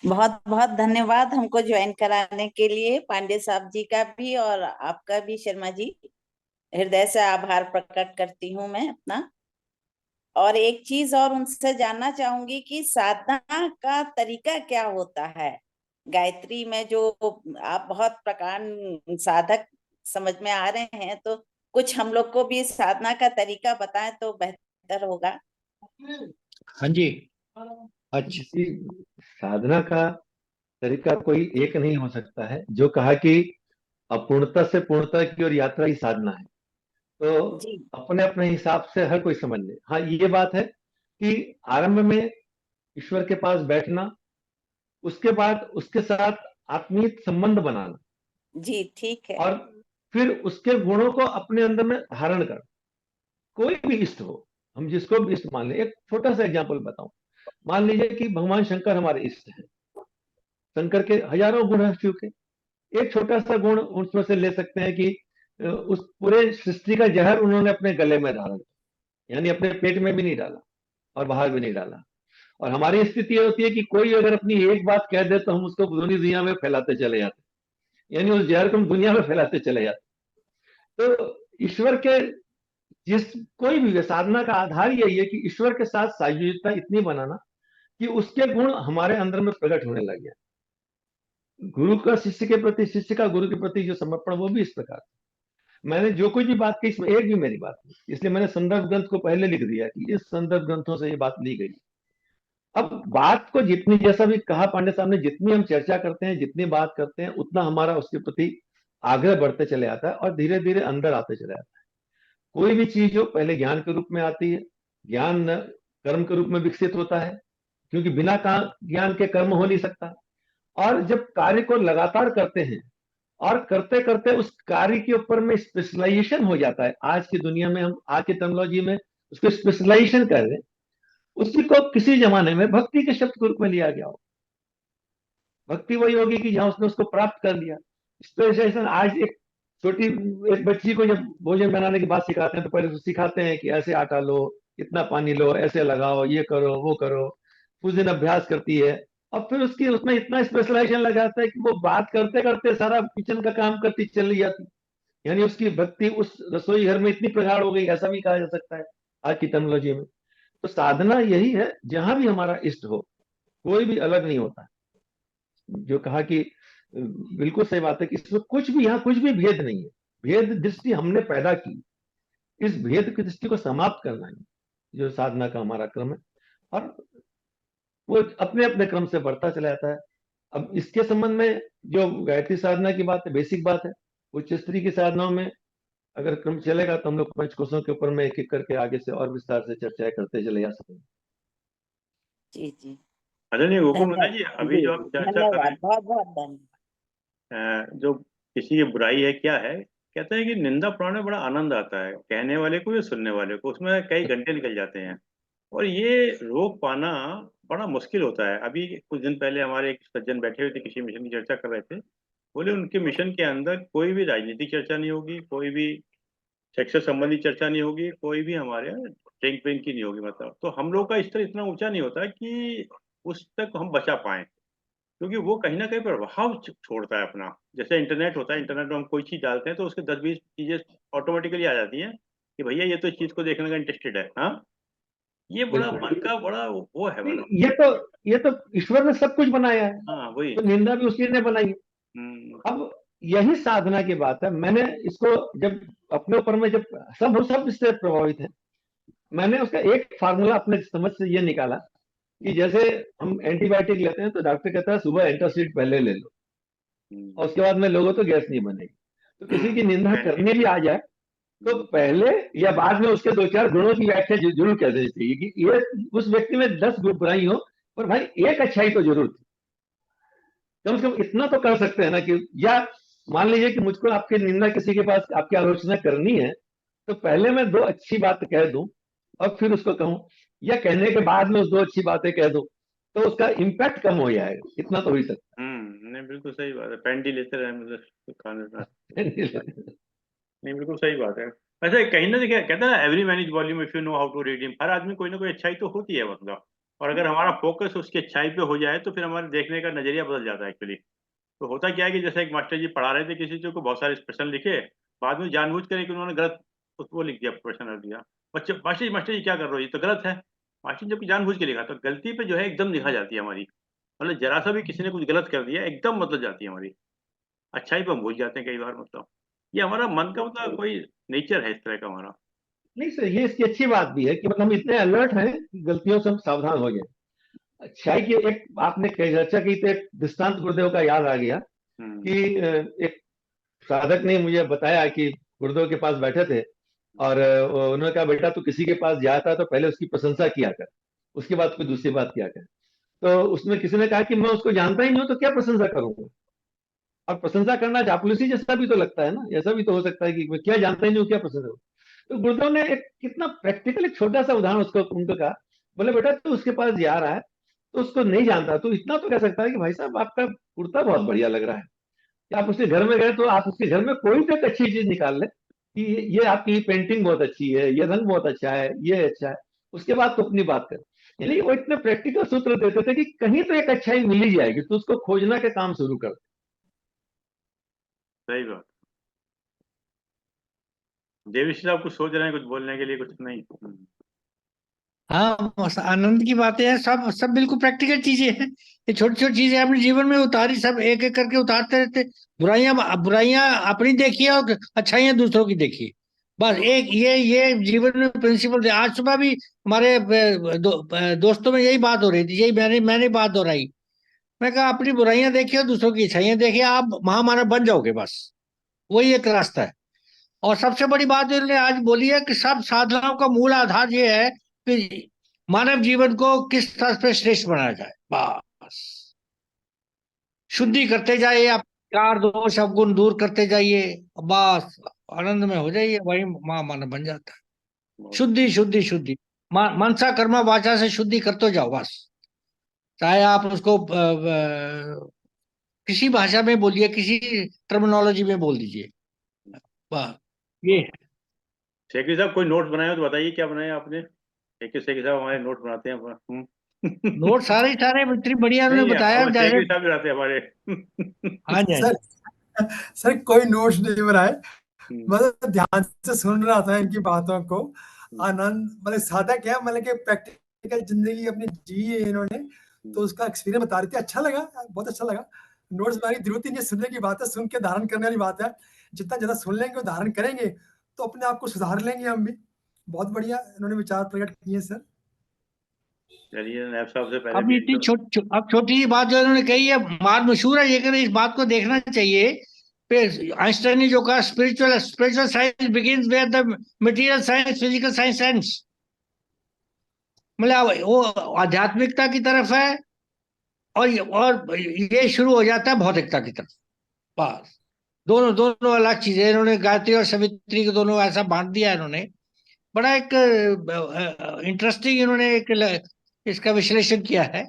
बहुत बहुत धन्यवाद हमको ज्वाइन कराने के लिए, पांडे साहब जी का भी और आपका भी शर्मा जी। हृदय से आभार प्रकट करती हूँ मैं अपना। और एक चीज और उनसे जानना चाहूंगी कि साधना का तरीका क्या होता है। गायत्री में जो आप बहुत प्रकार साधक समझ में आ रहे हैं, तो कुछ हम लोग को भी साधना का तरीका बताएं तो बेहतर होगा। हाँ जी। अच्छा, जी, साधना का तरीका कोई एक नहीं हो सकता है। जो कहा कि अपूर्णता से पूर्णता की ओर यात्रा ही साधना है, तो जी अपने अपने हिसाब से हर कोई समझ ले। हाँ, ये बात है कि आरंभ में ईश्वर के पास बैठना, उसके बाद उसके साथ आत्मीय संबंध बनाना, जी ठीक है। और फिर उसके गुणों को अपने अंदर में धारण कर। कोई भी इष्ट हो, हम जिसको भी इष्ट मान लें। एक छोटा सा एग्जांपल बताऊं। मान लीजिए कि भगवान शंकर हमारे इष्ट हैं। शंकर के हजारों गुण हैं शिव के। एक छोटा सा गुण उसमें से ले सकते हैं कि उस पूरे सृष्टि का जहर उन्होंने अपने गले में डाला, यानी अपने पेट में भी नहीं डाला और बाहर भी नहीं डाला। और हमारी स्थिति ये होती है कि कोई अगर अपनी एक बात कह दे तो हम उसको पूरी दुनिया में फैलाते चले जाते, यानी उस जहर को हम दुनिया में फैलाते चले जाते। तो ईश्वर के जिस कोई भी साधना का आधार यही है कि ईश्वर के साथ सायुज्यता इतनी बनाना कि उसके गुण हमारे अंदर में प्रकट होने लगे। गुरु का शिष्य के प्रति, शिष्य का गुरु के प्रति जो समर्पण, वो भी इस प्रकार। मैंने जो कुछ भी बात की इसमें एक भी मेरी बात नहीं, इसलिए मैंने संदर्भ ग्रंथ को पहले लिख दिया कि इस संदर्भ ग्रंथों से ये बात ली गई। अब बात को जितनी, जैसा भी कहा पांडे साहब ने, जितनी हम चर्चा करते हैं, जितनी बात करते हैं, उतना हमारा उसके प्रति आग्रह बढ़ते चले आता है और धीरे धीरे अंदर आते चले आता है। कोई भी चीज हो पहले ज्ञान के रूप में आती है, ज्ञान कर्म के रूप में विकसित होता है, क्योंकि बिना ज्ञान के कर्म हो नहीं सकता। और जब कार्य को लगातार करते हैं और करते करते उस कार्य के ऊपर में स्पेशलाइजेशन हो जाता है, आज की दुनिया में हम आज की टेक्नोलॉजी में उसको स्पेशलाइजेशन कर रहे हैं, उसी को किसी जमाने में भक्ति के शब्द के रूप में लिया गया हो। भक्ति वही होगी कि जहां उसने उसको प्राप्त कर लिया। स्पेशलाइजेशन आज एक बच्ची को जब भोजन बनाने की बात सिखाते हैं तो पहले तो सिखाते हैं कि ऐसे आटा लो, इतना पानी लो, ऐसे लगाओ, ये करो वो करो। कुछ दिन अभ्यास करती है और फिर उसकी उसमें इतना स्पेशलाइजेशन लग जाता है कि वो बात करते करते सारा किचन का काम करती चली जाती। यानी उसकी भक्ति उस रसोई घर में इतनी प्रगाढ़ हो गई, ऐसा भी कहा जा सकता है आज की टेक्नोलॉजी में। तो साधना यही है, जहां भी हमारा इष्ट हो, कोई भी अलग नहीं होता। जो कहा कि बिल्कुल सही बात है कि इसमें कुछ भी, यहाँ कुछ भी भेद नहीं है। भेद दृष्टि हमने पैदा की, इस भेद की दृष्टि को समाप्त करना है जो साधना का हमारा क्रम है, और वो अपने अपने क्रम से बढ़ता चला जाता है। अब इसके संबंध में जो गायत्री साधना की बात है, बेसिक बात है। उच्च स्तरीय की साधनाओं में अगर क्रम चलेगा तो हम लोग पंचकोशों के ऊपर में एक एक करके आगे से और विस्तार से चर्चाएं करते चले जा सकेंगे। जी जी आदरणीय गोकुल धन्यवाद। महाराज जी, अभी जी जो आप जी चर्चा कर रहे धन्यवाद, बहुत बहुत धन्यवाद। हैं, जो किसी की बुराई है क्या है, कहते हैं कि निंदा पुराण में बड़ा आनंद आता है, कहने वाले को या सुनने वाले को, उसमें कई घंटे निकल जाते हैं। और ये रोक पाना बड़ा मुश्किल होता है। अभी कुछ दिन पहले हमारे एक सज्जन बैठे हुए थे, किसी मिशन की चर्चा कर रहे थे। बोले उनके मिशन के अंदर कोई भी राजनीतिक चर्चा नहीं होगी, कोई भी सेक्स से संबंधित चर्चा नहीं होगी, कोई भी हमारे ड्रिंक व्रिंक की नहीं होगी। मतलब तो हम लोग का स्तर इतना ऊंचा नहीं होता कि उस तक हम बचा पाए, क्योंकि वो कहीं ना कहीं प्रभाव छोड़ता है अपना। जैसे इंटरनेट होता है, इंटरनेट में हम कोई चीज डालते हैं तो उसके 10-20 चीजें ऑटोमेटिकली आ जाती हैं कि भैया ये तो इस चीज को देखने का इंटरेस्टेड है। हाँ, ये बड़ा बिल्कुल, मन का बड़ा वो है मतलब। ये तो ईश्वर ने सब कुछ बनाया है, हाँ वही। तो निंदा भी उसी ने बनाई है। हम्म। अब यही साधना की बात है। मैंने इसको जब अपने ऊपर में, जब हम सब इससे प्रभावित हैं, मैंने उसका एक फार्मूला अपने समझ से ये निकाला कि जैसे हम एंटीबायोटिक लेते हैं तो डॉक्टर कहता है सुबह एंटासिड पहले ले लो और उसके बाद में लोगों तो गैस नहीं बनेगी। तो किसी की निंदा करने भी आ जाए तो पहले या बाद में उसके दो चार गुणों की व्याख्या जरूर कर देनी चाहिए कि ये उस व्यक्ति में 10 बुराई हो, पर भाई एक अच्छाई तो जरूर थी। कम से कम इतना तो कर सकते हैं ना कि, या मान लीजिए कि मुझको आपकी निंदा, किसी के पास आपकी आलोचना करनी है, तो पहले मैं 2 अच्छी बात कह दूं और फिर उसको कहूं, या कहने के बाद में उस 2 अच्छी बातें कह दूं, तो उसका इम्पैक्ट कम हो जाएगा। इतना तो हो ही सकता नहीं बिल्कुल सही बात है, पेंडी लेते रहे मतलब खाने। है। नहीं बिल्कुल सही बात है। वैसे कहीं ना देखिए, कहते हैं ना every man is volume if you know how to read him. हर आदमी कोई ना कोई अच्छाई तो होती है मतलब। और अगर हमारा फोकस उसकी अच्छाई पे हो जाए तो फिर हमारे देखने का नजरिया बदल जाता है एक्चुअली। तो होता क्या है कि जैसे एक मास्टर जी पढ़ा रहे थे किसी चीज को, बहुत सारे प्रश्न लिखे, बाद में जानबूझ कर कि उन्होंने गलत वो लिख दिया, प्रश्न रख दिया। बच्चे मास्टर जी क्या कर रहे हो, ये तो गलत है। मास्टर जी जबकि जानबूझ के लिखा, तो गलती पे जो है एकदम लिखा जाती है हमारी, मतलब जरा सा भी किसी ने कुछ गलत कर दिया एकदम मतलब जाती है हमारी, अच्छाई पे हम भूल जाते हैं कई बार, मतलब ये हमारा मन का मतलब कोई नेचर है इस तरह का हमारा। नहीं सर, ये इसकी अच्छी बात भी है कि मतलब हम इतने अलर्ट हैं कि गलतियों से हम सावधान हो गए। अच्छा है कि एक आपने चर्चा की तो एक दृष्टांत गुरुदेव का याद आ गया हम्म। कि एक साधक ने मुझे बताया कि गुरुदेव के पास बैठे थे और उन्होंने कहा, बेटा तू किसी के पास जाता है तो पहले उसकी प्रशंसा किया कर, उसके बाद कोई दूसरी बात किया कर। तो उसमें किसी ने कहा कि मैं उसको जानता ही नहीं हूं तो क्या प्रशंसा करूंगा। और प्रशंसा करना चापलूसी जैसा भी तो लगता है ना, ऐसा भी तो हो सकता है कि मैं क्या जानता ही नहीं हूँ क्या प्रशंसा करूं। तो गुरुदेव ने एक कितना प्रैक्टिकल एक छोटा सा उदाहरण उसको उनको कहा, बोले बेटा तू उसके पास जा रहा है तो उसको नहीं जानता, तो इतना तो कह सकता है कि भाई साहब आपका कुर्ता बहुत बढ़िया लग रहा है। कि आप उसके घर में गए तो आप उसके घर में कोई तो एक अच्छी चीज निकाल ले कि ये आपकी पेंटिंग बहुत अच्छी है, ये रंग बहुत अच्छा है, ये अच्छा है, उसके बाद तो अपनी बात कर। यानी वो इतने प्रैक्टिकल सूत्र देते थे कि कहीं तो एक अच्छाई मिल ही जाएगी, तो उसको खोजना के काम शुरू कर। सही बात। देवेश साहब कुछ सोच रहे हैं, कुछ बोलने के लिए, कुछ नहीं? हाँ, आनंद की बातें हैं, सब सब बिल्कुल प्रैक्टिकल चीजें हैं। ये छोटी छोटी चीजें अपने जीवन में उतारी, सब एक एक करके उतारते रहते। बुराइयां बुराइयां अपनी देखिए और अच्छाइयां दूसरों की देखिए। बस एक ये जीवन में प्रिंसिपल थे। आज सुबह भी हमारे दोस्तों में यही बात हो रही थी, यही मैंने बात दोहराई। मैं कहा अपनी बुराइयां देखिए और दूसरों की अच्छाइयां देखिए, आप महामानव बन जाओगे बस। वही एक रास्ता है। और सबसे बड़ी बात इन्होंने आज बोली है कि सब साधनाओं का मूल आधार ये है कि मानव जीवन को किस तरह से श्रेष्ठ बनाया जाए। बस शुद्धि करते जाइए, आप चार दोष अवगुण दूर करते जाइए, बस आनंद में हो जाइए, वही मानव बन जाता है। शुद्धि शुद्धि शुद्धि, मनसा कर्मा वाचा से शुद्धि करते जाओ बस। चाहे आप उसको किसी भाषा में बोलिए, किसी टर्मिनोलॉजी में बोल दीजिए, बस ये है। शेखी साहब कोई नोट्स बनाए हो तो बताइए, क्या बनाए आपने? शेखी साहब हमारे नोट बनाते हैं नोट सारे सारे इतनी बढ़िया उन्होंने नहीं, बताया अब जैसे। शेखी साहब भी बनाते हैं हमारे। हाँ जी, हाँ जी। सर सर कोई नोट्स नहीं बनाए, हम्म, मतलब ध्यान से सुन रहा था इनकी बातों को। हम्म, आनंद मतलब साधक है, मतलब कि प्रैक्टिकल जिंदगी अपनी जी है इन्होंने, तो उसका एक्सपीरियंस बता रहे थे। अच्छा लगा, बहुत अच्छा लगा। नोट्स बनाने की जरूरत ही नहीं है, सुनने की बात है, सुन के धारण करने वाली बात है। जितना ज्यादा सुन लेंगे और धारण करेंगे तो अपने आप को सुधार लेंगे हम भी। बहुत बढ़िया इन्होंने विचार प्रकट किए सर। चलिए, नायब साहब से पहले अब भी इतनी अब छोटी सी बात जो इन्होंने कही है, बात मशहूर है ये, कि इस बात को देखना चाहिए। आइंस्टाइन ने जो कहा, spiritual spiritual science begins where the material science physical science ends. मतलब वो आध्यात्मिकता की तरफ है, और ये शुरू हो जाता है भौतिकता की तरफ। बस दोनों दोनों अलग चीजें। इन्होंने गायत्री और सावित्री को दोनों ऐसा बांट दिया इन्होंने। बड़ा एक इंटरेस्टिंग इन्होंने एक इसका विश्लेषण किया है।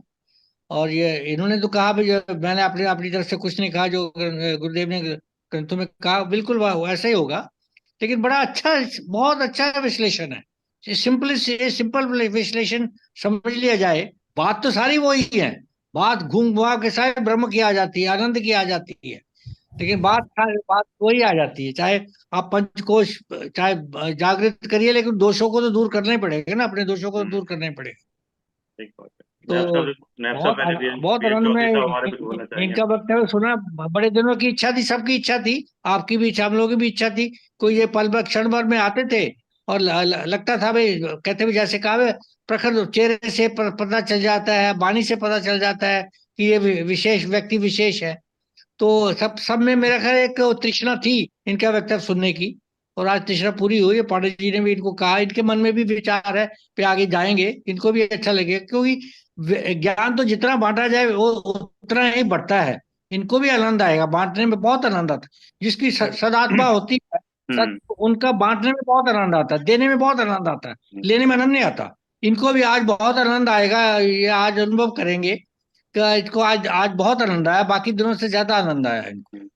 और ये इन्होंने तो कहा भी, जो मैंने अपनी अपनी तरफ से कुछ नहीं कहा, जो गुरुदेव ने ग्रंथों में कहा बिल्कुल वैसा ही होगा। लेकिन बड़ा अच्छा, बहुत अच्छा विश्लेषण है। सिंपल विश्लेषण समझ लिया जाए, बात तो सारी वही है। बात घूम घुमा के सारे ब्रह्म की आ जाती है, आनंद की आ जाती है। लेकिन बात वही आ जाती है, चाहे आप पंचकोश चाहे जागृत करिए, लेकिन दोषों को तो दूर करना ही पड़ेगा ना, अपने दोषों को तो दूर करना ही पड़ेगा। ठीक बात है। तो नायब साहब बहुत पहले भी बहुत भी आनंद में चौधरी साहब हमारे कुछ बोलना चाहेंगे। इनका वक्तव्य सुना। बड़े दिनों की इच्छा थी, सबकी इच्छा थी, आपकी भी इच्छा, हम लोगों की भी इच्छा थी। कोई ये पल भर क्षण भर में आते थे और लगता था भाई, कहते भी जैसे कहा है, प्रखर चेहरे से पता चल जाता है, वाणी से पता चल जाता है कि ये विशेष व्यक्ति विशेष है। तो सब में मेरा ख्याल एक तृष्णा थी इनका वक्तव्य सुनने की। और आज तृष्णा पूरी हुई है। पांडे जी ने भी इनको कहा, इनके मन में भी विचार है पे आगे जाएंगे, इनको भी अच्छा लगेगा, क्योंकि ज्ञान तो जितना बांटा जाए वो उतना ही बढ़ता है। इनको भी आनंद आएगा, बांटने में बहुत आनंद आता है। जिसकी सदात्मा होती है, हम्म, उनका बांटने में बहुत आनंद आता है, देने में बहुत आनंद आता है, लेने में आनंद नहीं आता। इनको भी आज बहुत आनंद आएगा, ये आज अनुभव करेंगे कि इसको आज आज बहुत आनंद आया, बाकी दिनों से ज्यादा आनंद आया है इनको। हम्म।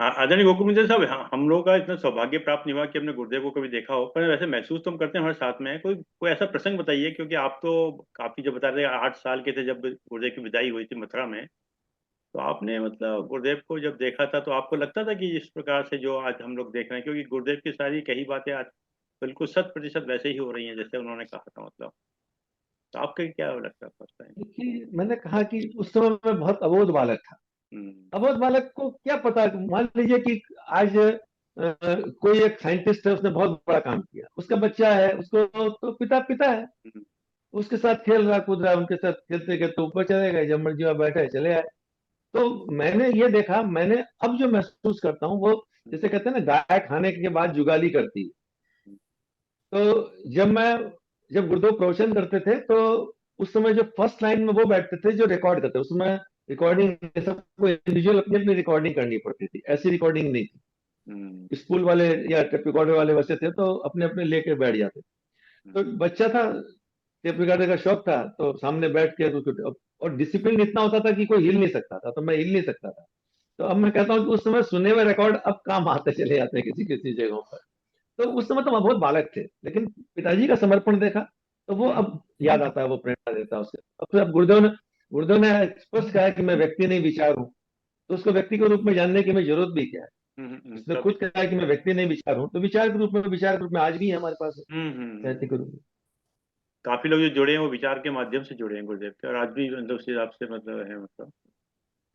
आदरणीय गोकुल मित्र साहब, हम लोगों का इतना सौभाग्य प्राप्त नहीं हुआ कि हमने गुरुदेव को कभी देखा हो, पर वैसे महसूस तो हम करते हैं हमारे साथ में है। कोई कोई ऐसा प्रसंग बताइए, क्योंकि आप तो काफी, जब बता रहे 8 साल के थे जब गुरुदेव की विदाई हुई थी मथुरा में, तो आपने मतलब गुरुदेव को जब देखा था तो आपको लगता था कि इस प्रकार से जो आज हम लोग देख रहे हैं, क्योंकि गुरुदेव की सारी कही बातें आज बिल्कुल 100% वैसे ही हो रही हैं जैसे उन्होंने कहा था, मतलब। तो आपको क्या लगता है फर्स्ट टाइम? देखिए, मैंने कहा कि उस समय मैं बहुत अबोध बालक था। अबोध बालक को क्या पता, मान लीजिए कि आज कोई एक साइंटिस्ट है, उसने बहुत बड़ा काम किया, उसका बच्चा है, उसको तो पिता पिता है, उसके साथ खेल रहा कूद रहा, उनके साथ खेलते खेलते ऊपर चले गए, जब मर्जी वहां बैठे चले आए। तो मैंने ये देखा, मैंने अब जो महसूस करता हूँ वो, जैसे कहते हैं ना, गाय खाने के बाद जुगाली करती है। तो जब गुरुदेव प्रवचन करते थे, तो उस समय जो फर्स्ट लाइन में वो बैठते थे जो रिकॉर्ड करते, उसमें रिकॉर्डिंग सबको इंडिविजुअल अपनी अपनी रिकॉर्डिंग करनी पड़ती थी, ऐसी रिकॉर्डिंग नहीं थी। स्कूल वाले या टेप रिकॉर्डर वाले वैसे थे, तो अपने अपने लेके बैठ जाते। तो बच्चा था, टेप रिकॉर्डर का शौक था, तो सामने बैठ के और डिसिप्लिन इतना होता था कि कोई हिल नहीं सकता था, तो मैं हिल नहीं सकता था। तो अब मैं कहता हूँ कि उस समय सुने हुए रिकॉर्ड अब काम आते चले जाते हैं किसी किसी जगहों पर। तो उस समय तो मैं बहुत बालक थे, लेकिन पिताजी का समर्पण देखा तो वो अब याद आता है, वो प्रेरणा देता है उसे। अब फिर अब गुरुदेव ने स्पष्ट कहा है कि मैं व्यक्ति नहीं विचार हूँ, तो उसको व्यक्ति के रूप में जानने की हमें जरूरत भी क्या है। उसने खुद कहा है कि मैं व्यक्ति नहीं विचार हूँ, तो विचार के रूप में आज भी है हमारे पास, साहित्य के रूप में। काफी लोग जो जुड़े हैं वो विचार के माध्यम से जुड़े हैं गुरुदेव के, और आज भी मतलब उस हिसाब से मतलब है, मतलब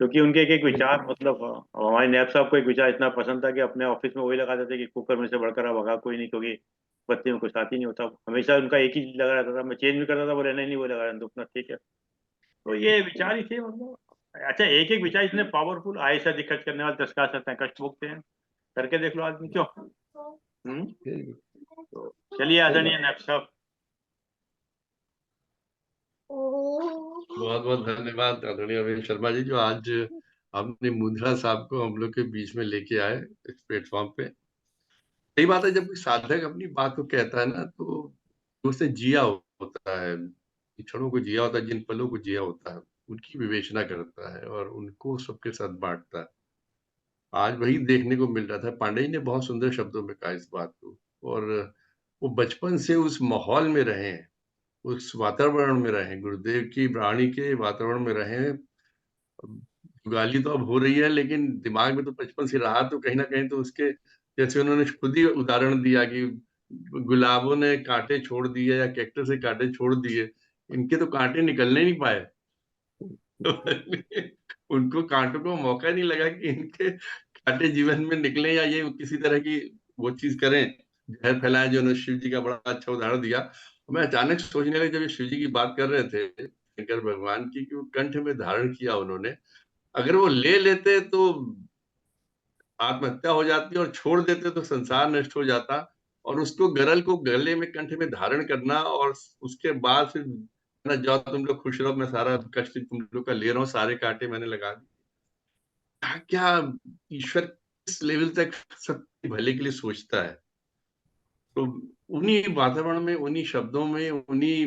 क्योंकि उनके एक एक विचार, मतलब हमारे नैब साहब को एक विचार इतना पसंद था कि अपने ऑफिस में वही लगा देते कि कुकर में से बढ़कर अब भगा कोई नहीं, क्योंकि बत्ती में कुछ साथी नहीं होता। हमेशा उनका एक ही लगा रहता था, मैं चेंज भी करता था, बोले नहीं नहीं वो लगा रहता अपना, ठीक है। तो ये विचार ही थे, मतलब। अच्छा, एक एक विचार इतने पावरफुल, आय से अधिक खर्च करने वाले दस का सकते हैं, कष्ट भोगते हैं, करके देख लो आदमी क्यों। तो चलिए आदरणीय नैब साहब। बहुत बहुत धन्यवाद आदरणीय अरविंद शर्मा जी, जो आज आपने मुंद्रा साहब को हम लोग के बीच में लेके आए इस प्लेटफॉर्म पे। सही बात है, जब कोई साधक अपनी बात को कहता है ना, तो उसने जिया होता है, क्षणों को जिया होता है, जिन पलों को जिया होता है, उनकी विवेचना करता है और उनको सबके साथ बांटता है। आज वही देखने को मिल रहा था। पांडे जी ने बहुत सुंदर शब्दों में कहा इस बात को। और वो बचपन से उस माहौल में रहे हैं, उस वातावरण में रहे, गुरुदेव की वाणी के वातावरण में रहे। गाली तो अब हो रही है, लेकिन दिमाग में तो बचपन से रहा, तो कहीं ना कहीं तो उसके, जैसे उन्होंने खुद ही उदाहरण दिया कि गुलाबों ने कांटे छोड़ दिए या कैक्टस से कांटे छोड़ दिए, इनके तो कांटे निकलने नहीं पाए। उनको कांटों को मौका नहीं लगा कि इनके कांटे जीवन में निकले या ये किसी तरह की वो चीज करें, जहर फैलाएं, जो उन्होंने शिव जी का बड़ा अच्छा उदाहरण दिया। मैं अचानक सोचने लगा, जब ये शिव जी की बात कर रहे थे, शंकर भगवान की, कि वो कंठ में धारण किया उन्होंने, अगर वो ले लेते तो आत्महत्या हो जाती और छोड़ देते तो संसार नष्ट हो जाता। और उसको गरल को गले में कंठ में धारण करना, और उसके बाद फिर ना, जाओ तुम लोग खुश रहो, मैं सारा कष्ट तुम लोग का ले रहा हूँ, सारे कांटे मैंने लगा दिए। क्या ईश्वर किस लेवल तक सबके भले के लिए सोचता है। तो उन्हीं वातावरण में, उन्हीं शब्दों में, उन्हीं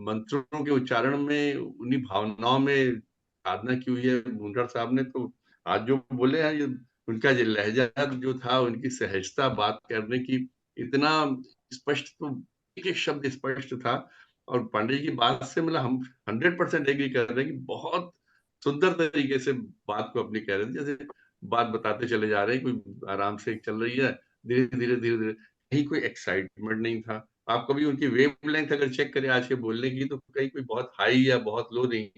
मंत्रों के उच्चारण में, उन्हीं भावनाओं में साधना की हुई है मुंडर साहब ने। तो आज जो बोले हैं, ये उनका जो लहजा जो था, उनकी सहजता बात करने की, इतना स्पष्ट, तो एक एक शब्द स्पष्ट था। और पांडे जी की बात से मतलब हम 100% एग्री कर रहे हैं कि बहुत सुंदर तरीके से बात को अपनी कह रहे थे। जैसे बात बताते चले जा रहे हैं, कोई आराम से चल रही है, धीरे धीरे धीरे धीरे, कहीं कोई एक्साइटमेंट नहीं था। आप कभी उनकी वेव लेंथ अगर चेक करें आज के बोलने की, तो कहीं कोई बहुत हाई या बहुत लो नहीं,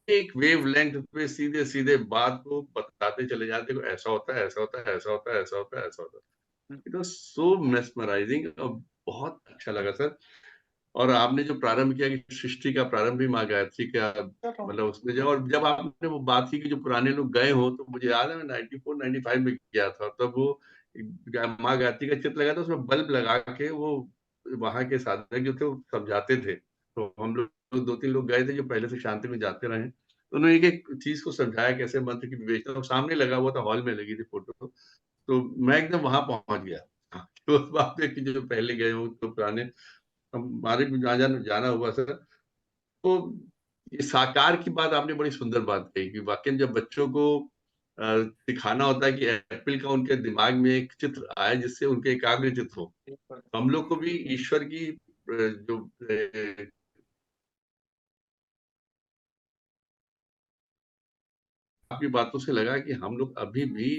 एक वेव लेंथ पे सीधे सीधे बात को बताते चले जाते, को ऐसा होता है, ऐसा होता है, ऐसा होता है, ऐसा होता है, ऐसा होता है। इट वाज सो मेस्मराइजिंग, और बहुत अच्छा लगा सर। और आपने जो प्रारंभ किया कि सृष्टि का प्रारंभ भी माँ गायत्री का, मतलब उसमें जो, और जब आपने वो बात की कि जो पुराने लोग गए हो, तो मुझे याद है मैं 94 95 में गया था, तब वो माँ गायत्री का चित्र लगा था, उसमें बल्ब लगा के वो वहां के साधक जो थे वो समझाते थे। तो हम लोग 2-3 लोग गए थे जो पहले से शांति में जाते रहे, तो उन्होंने एक एक चीज को समझाया, कैसे मंत्र की विवेचना, सामने लगा हुआ था, हॉल में लगी थी फोटो। तो मैं एकदम वहां पहुंच गया। तो उस बात पे कि जो पहले गए हो, तो पुराने, हमारे भी जाना हुआ सर। तो ये साकार की बात आपने बड़ी सुंदर बात कही कि वाकई में जब बच्चों को दिखाना होता है कि एप्पल का उनके दिमाग में एक चित्र आए जिससे उनके एकाग्रचित हो, हम लोग को भी ईश्वर की जो आपकी बातों से लगा कि हम लोग अभी भी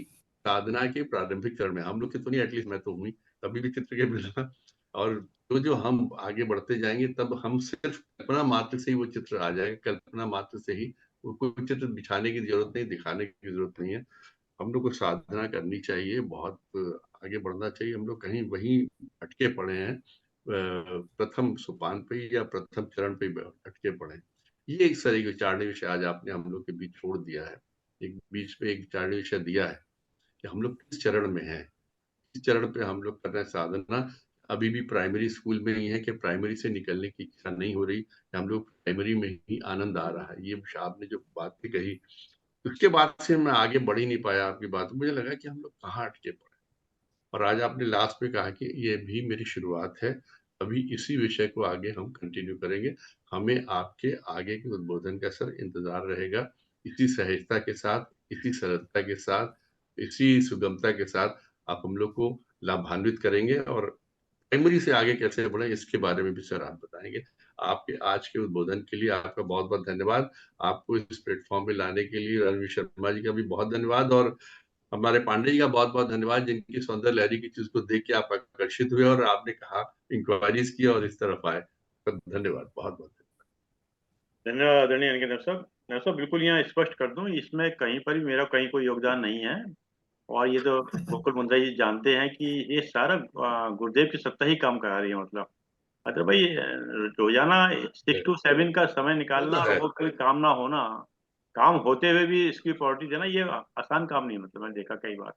साधना के प्रारंभिक चरण में, हम लोग के तो नहीं, एटलीस्ट मैं तो हूँ ही, तभी भी चित्र के बिना। और जो हम आगे बढ़ते जाएंगे तब हम सिर्फ कल्पना मात्र से ही वो चित्र आ जाएगा, कल्पना मात्र से ही। वो कोई चित्र बिछाने की जरूरत नहीं, दिखाने की जरूरत नहीं है। हम लोग को साधना करनी चाहिए, बहुत आगे बढ़ना चाहिए। हम लोग कहीं वहीं अटके पड़े हैं, प्रथम सोपान पे या प्रथम चरण पे अटके पड़े हैं। ये एक तरह के विचारणी विषय आज आपने हम लोग के बीच छोड़ दिया है, एक बीच में एक विचारणी विषय दिया है कि हम लोग किस चरण में हैं, किस चरण पे हम लोग कर रहे हैं साधना। अभी भी प्राइमरी स्कूल में ही है कि प्राइमरी से निकलने की इच्छा नहीं हो रही, हम लोग प्राइमरी में ही आनंद आ रहा है। ये आपने जो बात भी कही, उसके बाद से मैं आगे बढ़ ही नहीं पाया आपकी बात। मुझे लगा कि हम लोग कहाँ अटके पड़े, और आज आपने लास्ट में कहा कि ये भी मेरी शुरुआत है, अभी इसी विषय को आगे हम कंटिन्यू करेंगे। हमें आपके आगे के उद्बोधन का सर इंतजार रहेगा, इसी सहजता के साथ, इसी सरलता के साथ, इसी सुगमता के साथ आप हम लोग को लाभान्वित करेंगे। और प्राइमरी से आगे कैसे बढ़े इसके बारे में भी सर आप बताएंगे। आपके आज के उद्बोधन के लिए आपका बहुत बहुत धन्यवाद। आपको इस प्लेटफॉर्म पे लाने के लिए रणवीर शर्मा जी का भी बहुत धन्यवाद, और हमारे पांडे जी का बहुत बहुत धन्यवाद, जिनकी सौंदर्य लहरी की चीज को देख के आप आकर्षित हुए और आपने कहा, इंक्वायरीज किया और इस तरफ आए। धन्यवाद, बहुत बहुत धन्यवाद आदरणीय अनिकेत साहब। बिल्कुल यहाँ स्पष्ट कर दूं, इसमें कहीं पर भी मेरा कहीं कोई योगदान नहीं है। और ये तो गोकुल मुंद्रा जी जानते हैं कि ये सारा गुरुदेव की सत्ता ही काम करा रही है। मतलब अगर भाई रोजाना 6 to 7 का समय निकालना और वो कोई काम ना होना, काम होते हुए भी इसकी प्रायोरिटी देना, ये आसान काम नहीं है। मतलब मैंने देखा कई बार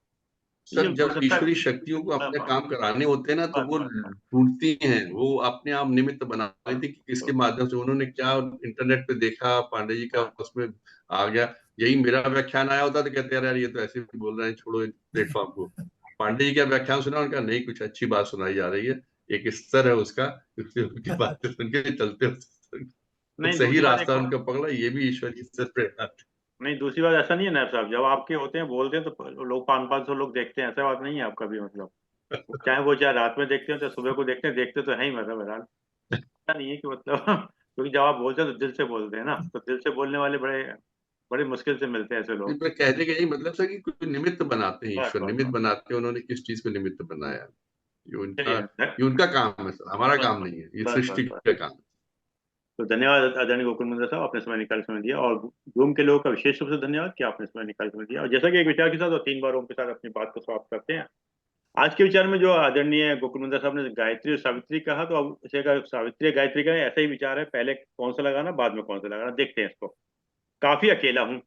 सर, जब ईश्वरीय शक्तियों को अपने काम कराने होते हैं ना, तो वो टूटती हैं, वो अपने आप निमित्त बना लेती कि किसके माध्यम से। उन्होंने क्या इंटरनेट पे देखा, पांडे जी का उसमें आ गया। यही मेरा व्याख्यान आया होता तो कहते यार ये तो ऐसे बोल रहे हैं, छोड़ो प्लेटफॉर्म को। पांडे जी का व्याख्यान सुना, उनका नहीं, कुछ अच्छी बात सुनाई जा रही है, एक स्तर है उसका, उनकी बातें सुन के चलते हो, सही रास्ता उनका पकड़ा। ये भी ईश्वरीय स्तर पे नहीं। दूसरी बात ऐसा नहीं है नायब साहब, जब आपके होते हैं बोलते हैं तो लोग 500-500 लोग देखते हैं, ऐसा बात नहीं है आपका भी। मतलब चाहे रात में देखते हो चाहे सुबह को देखते हैं, देखते तो है ही। मतलब बहरहाल ऐसा नहीं है कि मतलब क्योंकि जब आप बोलते हैं तो दिल से बोलते हैं ना, तो दिल से बोलने वाले बड़े बड़े मुश्किल से मिलते हैं ऐसे लोग। कहने का यही मतलब सर कि कुछ निमित्त बनाते हैं, बस ईश्वर बस निमित्त बस बनाते हैं। उन्होंने किस चीज को निमित्त बनाया, चलिए ये उनका काम है सर, हमारा बस काम नहीं है, ये बस सृष्टि बस। का काम है। तो धन्यवाद आदरणीय गोकुल मुंद्रा साहब, आपने समय दिया, और रूम के लोगों का विशेष रूप से धन्यवाद कि आपने समय दिया। और जैसा कि एक विचार के साथ और 3 बार ओम के साथ अपनी बात को समाप्त करते हैं। आज के विचार में जो आदरणीय गोकुल मुंद्रा साहब ने गायत्री और सावित्री कहा, तो अब इसे अगर सावित्री गायत्री का ऐसा ही विचार है, पहले कौन सा लगाना बाद में कौन सा लगाना, देखते हैं इसको। काफी अकेला हूं,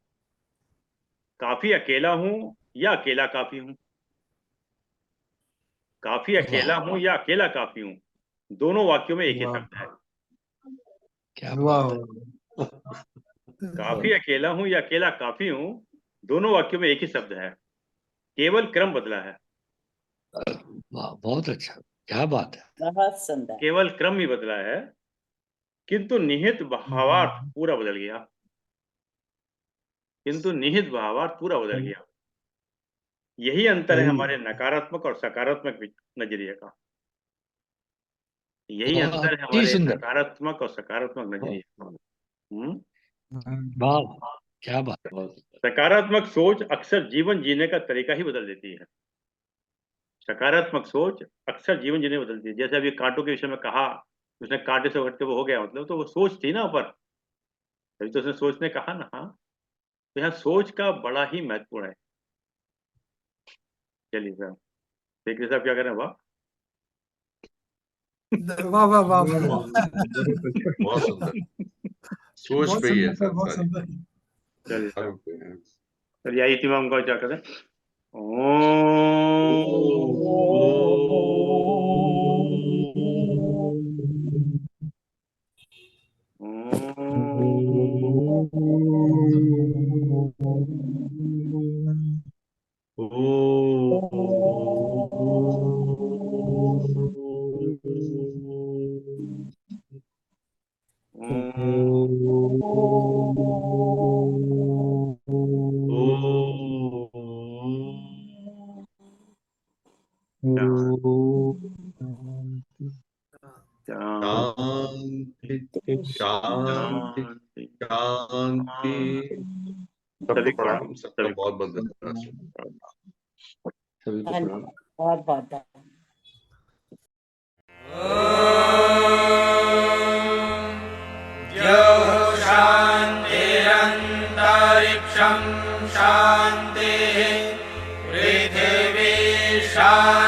काफी अकेला हूं या अकेला काफी हूं, काफी अकेला हूं या अकेला काफी हूं, दोनों वाक्यों में एक ही शब्द है। क्या वाह, काफी अकेला हूं या अकेला काफी हूं, दोनों वाक्यों में एक ही शब्द है, केवल क्रम बदला है। बहुत अच्छा, क्या बात है। बहुत सुंदर। केवल क्रम ही बदला है, किंतु निहित भावार्थ पूरा बदल गया, किंतु निहित भावार्थ पूरा बदल गया। यही अंतर है हमारे नकारात्मक और सकारात्मक नजरिए का। यही अंतर है बहुत ही हमारे सुंदर। नकारात्मक और सकारात्मक नजरिए का। वाह, क्या बात है। सकारात्मक सोच अक्सर जीवन जीने का तरीका ही बदल देती है। सकारात्मक सोच अक्सर जीवन जीने बदलती है। जैसे अभी कांटों के विषय में कहा, उसने कांटे से उठते वो हो गया, मतलब तो वो सोच थी ना ऊपर, तभी तो उसने सोच ने कहा ना। हाँ, तो यहाँ सोच का बड़ा ही महत्वपूर्ण है। चलिए सर, देखिए साहब क्या करें। वाह वाह वाह वाह, बहुत सुंदर, सोच पे ही है सर बहुत सारी। सुंदर। चलिए सर, यही थी हम क्या करें। शांति शांति शांति। सबको प्रणाम, सबका बहुत बहुत धन्यवाद। सभी को प्रणाम। बहुत बहुत धन्यवाद। शान्तिरन्तरिक्षं शान्तिः पृथिवी शान्तिः